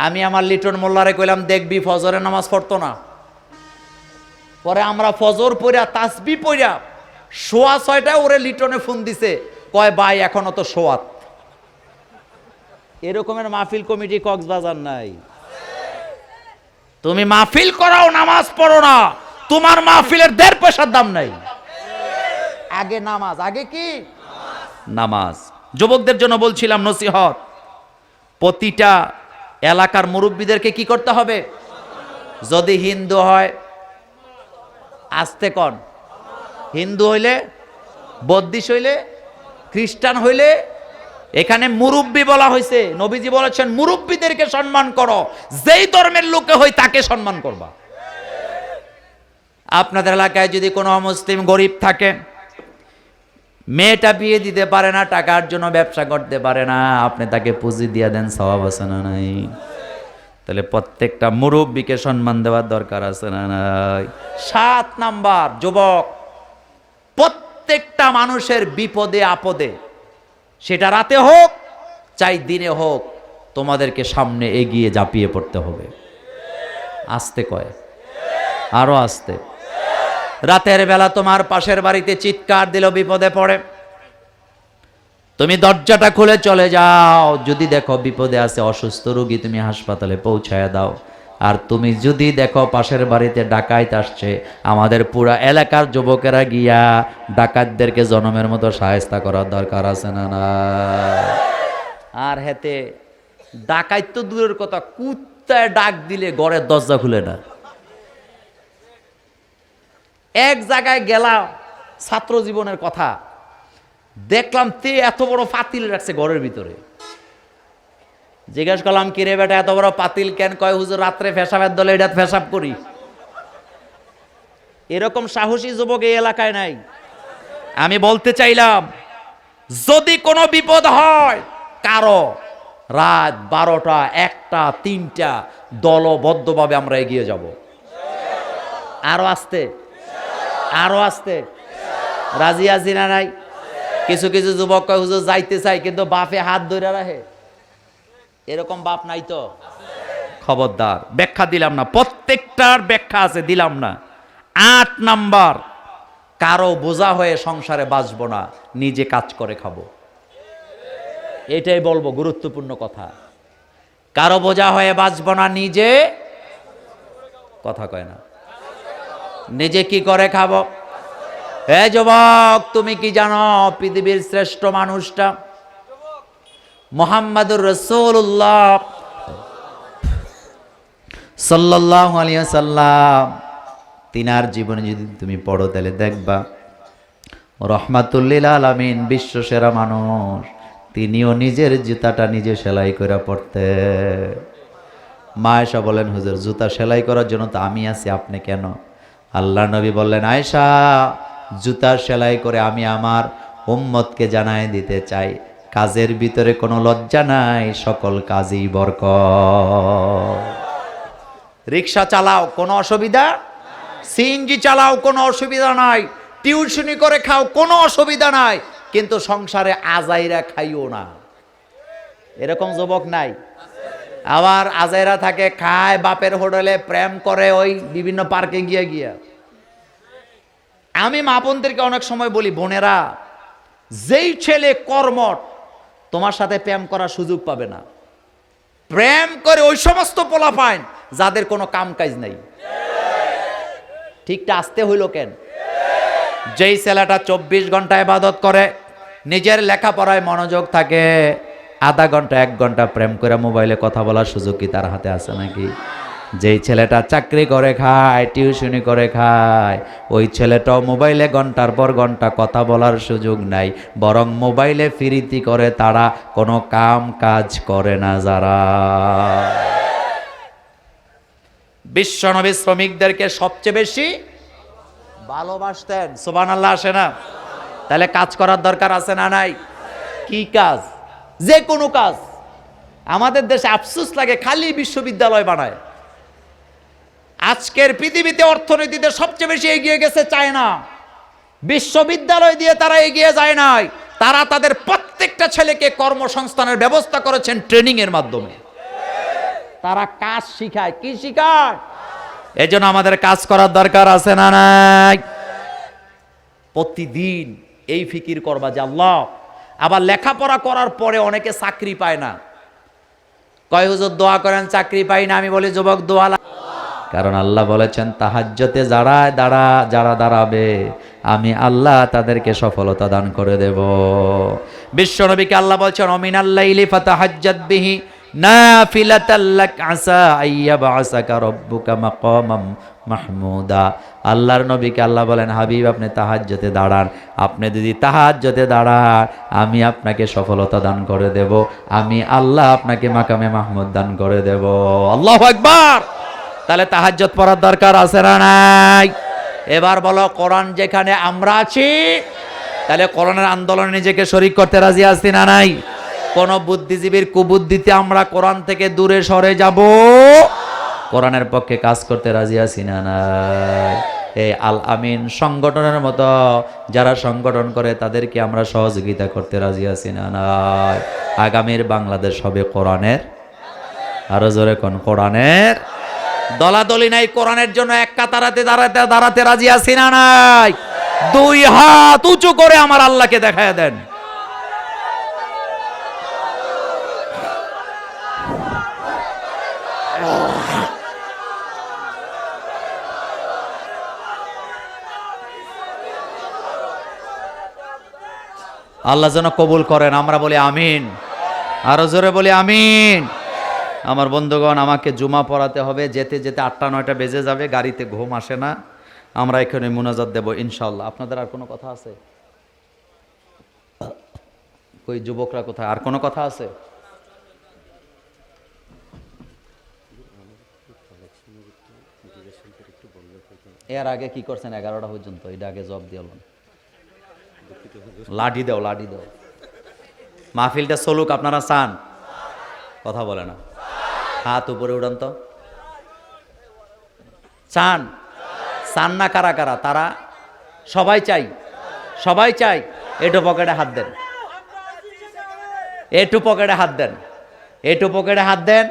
আমি আমার লিটন মোল্লারে কইলাম, দেখবি ফজরের নামাজ পড়তো না। পরে আমরা ফজর পড়া তাসবি পড়া 6:15 ওরে লিটনে ফোন দিছে, কয় ভাই এখনো তো সোয়াত। এরকমের মাহফিল কমিটি কক্সবাজার নাই। তুমি মাহফিল করাও, নামাজ পড়ো না, তোমার মাহফিলের 1.5 পয়সার দাম নাই। আগে নামাজ, আগে কি নামাজ। যুবকদের জন্য বলছিলাম নসিহত, প্রতিটা এলাকার মুরব্বীদেরকে কি করতে হবে? যদি হিন্দু হয় আস্তে কন, হিন্দু হইলে, বৌদ্ধিস্ট হইলে, খ্রিস্টান হইলে, এখানে মুরব্বী বলা হয়েছে। নবীজি বলেছেন মুরব্বীদেরকে সম্মান করো, যেই ধর্মের লোকে হই তাকে সম্মান করবা। আপনাদের এলাকায় যদি কোনো মুসলিম গরিব থাকে, মেয়েটা বিয়ে দিতে পারে না, টাকার জন্য ব্যবসা করতে পারে না, আপনি তাকে পুঁজি দিয়ে দেন, সওয়াব আছে না নাই? তাহলে প্রত্যেকটা মুরব্বীকে সম্মান দেওয়ার দরকার আছে না নাই? 7 নাম্বার, যুবক, প্রত্যেকটা মানুষের বিপদে আপদে, সেটা রাতে হোক চাই দিনে হোক, তোমাদেরকে সামনে এগিয়ে ঝাঁপিয়ে পড়তে হবে। আস্তে কয়, আরো আস্তে। রাতের বেলা তোমার পাশের বাড়িতে চিৎকার দিল, বিপদে পড়ে, তুমি দরজাটা খুলে চলে যাও। যদি দেখো বিপদে আছে, অসুস্থ রোগী, তুমি হাসপাতালে পৌঁছায় দাও। আর তুমি যদি দেখো পাশের বাড়িতে ডাকাত আসছে, আমাদের পুরা এলাকার যুবকেরা গিয়া ডাকাতদেরকে জনমের মতো শায়েস্তা করার দরকার আছে না না? আর হেতে ডাকাত তো দূরের কথা, কুত্তায় ডাক দিলে ঘরের দরজা খুলে না। এক জায়গায় গেলাম, ছাত্র জীবনের কথা, দেখলাম তে এত বড় পাতিল রাখছে ঘরের ভিতরে। জিজ্ঞেস করলাম, কিরে বেটা এত বড় পাতিল কেন? কয় হুজুর রাত্রে পেশাবের দলে এটা পেশাব করি। এরকম সাহসী যুবক এই এলাকায় নাই। আমি বলতে চাইলাম, যদি কোনো বিপদ হয় কারো, রাত 12টা, 1টা, 3টা, দলবদ্ধভাবে আমরা এগিয়ে যাব। আরো আস্তে, আরো আস্তে। রাজি আছি না নাই? কিছু কিছু যুবক কয় হুজুর যাইতে চাই, কিন্তু বাপে হাত ধরে রাখে। এরকম বাপ নাই তো? খবরদার, ব্যাখ্যা দিলাম না, প্রত্যেকটার ব্যাখ্যা আছে, দিলাম না। 8 নাম্বার, কারো বোঝা হয়ে সংসারে বাঁচবো না, নিজে কাজ করে খাবো। এটাই বলবো, গুরুত্বপূর্ণ কথা। কারো বোঝা হয়ে বাঁচবো না, নিজে, কথা কয় না, নিজে কি করে খাবো। হে যুবক, তুমি কি জানো পৃথিবীর শ্রেষ্ঠ মানুষটা মুহাম্মাদুর রাসূলুল্লাহ সাল্লাল্লাহু আলাইহি ওয়াসাল্লাম, তিনার জীবনে যদি তুমি পড়ো তাহলে দেখবা রাহমাতুল লিল আলামিন, বিশ্ব সেরা মানুষ, তিনিও নিজের জুতাটা নিজে সেলাই করে পড়তে। মা আয়েশা বলেন, হুজুর জুতা সেলাই করার জন্য তো আমি আছি, আপনি কেন? আল্লাহ নবী বললেন, আয়েশা, জুতা সেলাই করে আমি আমার উম্মতকে জানায় দিতে চাই, কাজের ভিতরে কোনো লজ্জা নাই, সকল কাজই বরকত। রিক্সা চালাও, কোনো অসুবিধা, সিএনজি চালাও, কোনো অসুবিধা নাই, টিউশনি করে খাও, কোনো অসুবিধা নাই, কিন্তু সংসারে আজাইরা খাইও না। এরকম যুবক নাই? আবার আজাইরা থাকে, খায় বাপের হোটেলে, প্রেম করে ওই বিভিন্ন পার্কে গিয়া গিয়া। আমি মা বোনদেরকে অনেক সময় বলি, বোনেরা, যেই ছেলে কর্মঠ তোমার সাথে প্রেম করার সুযোগ পাবে না। প্রেম করে ওই সমস্ত পোলা পায় যাদের কোনো কাম কাজ নাই। ঠিকটা আসতে হইল কেন? যেই ছেলেটা 24 ঘন্টা ইবাদত করে, নিজের লেখাপড়ায় মনোযোগ থাকে, আধা ঘন্টা 1 ঘন্টা প্রেম করে মোবাইলে কথা বলার সুযোগ কি তার হাতে আছে নাকি? যেই ছেলেটা চাকরি করে খায়, টিউশনি করে খায়, ওই ছেলেটাও মোবাইলে ঘন্টার পর ঘন্টা কথা বলার সুযোগ নাই, বরং মোবাইলে ফিরিতি করে, তারা কোনো কাম কাজ করে না যারা। বিশ্বনবী শ্রমিকদেরকে সবচেয়ে বেশি ভালোবাসতেন। সুবহানাল্লাহ আসে না? তাহলে কাজ করার দরকার আছে না নাই? কি কাজ? যে কোনো কাজ। আমাদের দেশে আফসোস লাগে, খালি বিশ্ববিদ্যালয় বানায়। আজকের পৃথিবীতে অর্থনীতিতে সবচেয়ে বেশি এগিয়ে গেছে চায়না। বিশ্ববিদ্যালয় দিয়ে তারা এগিয়ে যায় নাই, তারা তাদের প্রত্যেকটা ছেলেকে কর্মসংস্থানের ব্যবস্থা করেছেন ট্রেনিং এর মাধ্যমে। তারা কাজ শিখায়। কি শিখায়? এজন্য আমাদের কাজ করার দরকার আছে না নাই? প্রতিদিন এই ফিকির করবা যে আল্লাহ, আবার লেখাপড়া করার পরে অনেকে চাকরি পায় না, কয় হুজুর দোয়া করেন চাকরি পাই না। আমি বলি যুবক, দোয়া কারণ আল্লাহ বলেছেন তাহাজ্জুদে যারা দাঁড়াবে আমি আল্লাহ তাদেরকে সফলতা দান করে দেব। বিশ্বনবীকে আল্লাহ বলছেন অমিনাল লাইলি ফাতাহাজ্জাদ বিহি নাফিলাতাল লাক আসা আইয়াবআসাকা রাব্বুকা মাকামাম মাহমুদা। আল্লাহর নবীকে আল্লাহ বলেন হাবিব আপনি তাহাজ্জুদে দাঁড়ান, আপনি যদি তাহাজ্জুদে দাঁড়ান আমি আপনাকে সফলতা দান করে দেব, আমি আল্লাহ আপনাকে মাকামে মাহমুদ দান করে দেব। আল্লাহু আকবার। তাহলে তাহাজ্জুদ পড়ার দরকার আছে না নাই? এবার বলো কোরআন যেখানে আমরা আছি, তাহলে কোরআনের আন্দোলনে নিজেকে শরীক করতে রাজি আছি না নাই? কোন বুদ্ধিজীবীর কুবুদ্ধিতে আমরা কোরআন থেকে দূরে সরে যাব? কোরআনের পক্ষে কাজ করতে রাজি আছি না নাই? এই আল আমিন সংগঠনের মতো যারা সংগঠন করে তাদেরকে আমরা সহযোগিতা করতে রাজি আছি না নাই? আগামীর বাংলাদেশ হবে কোরআনের, আরো জোরে কোন কোরআনের। দলাদলি নাই, কোরআনের জন্য এক কাতারাতে দাঁড়াতে রাজি আছি না নাই? দুই হাত উঁচু করে আমার আল্লাহকে দেখায় দেন। আল্লাহ যেন কবুল করেন, আমরা বলি আমিন, আরো জোরে বলি আমিন। আমার বন্ধুগণ, আমাকে জুমা পড়াতে হবে, যেতে যেতে 8টা-9টা বেজে যাবে, গাড়িতে ঘুম আসে না। আমরা এখানে মুনাজাত দেব ইনশাআল্লাহ। আপনাদের আর কোনো কথা আছে? কই যুবকরা কোথায়? আর কোনো কথা আছে? এর আগে কি করছেন 11টা পর্যন্ত? এটা আগে জব দিয়ে লাঠি দাও, লাঠি দাও। মাহফিলটা চলুক, আপনারা চান? কথা বলে না, হাত উপরে উঠান তো। চান? চান না কারা কারা? তারা সবাই চাই, সবাই চাই। এটু পকেটে হাত দেন, এটু পকেটে হাত দেন, এটু পকেটে হাত দেন।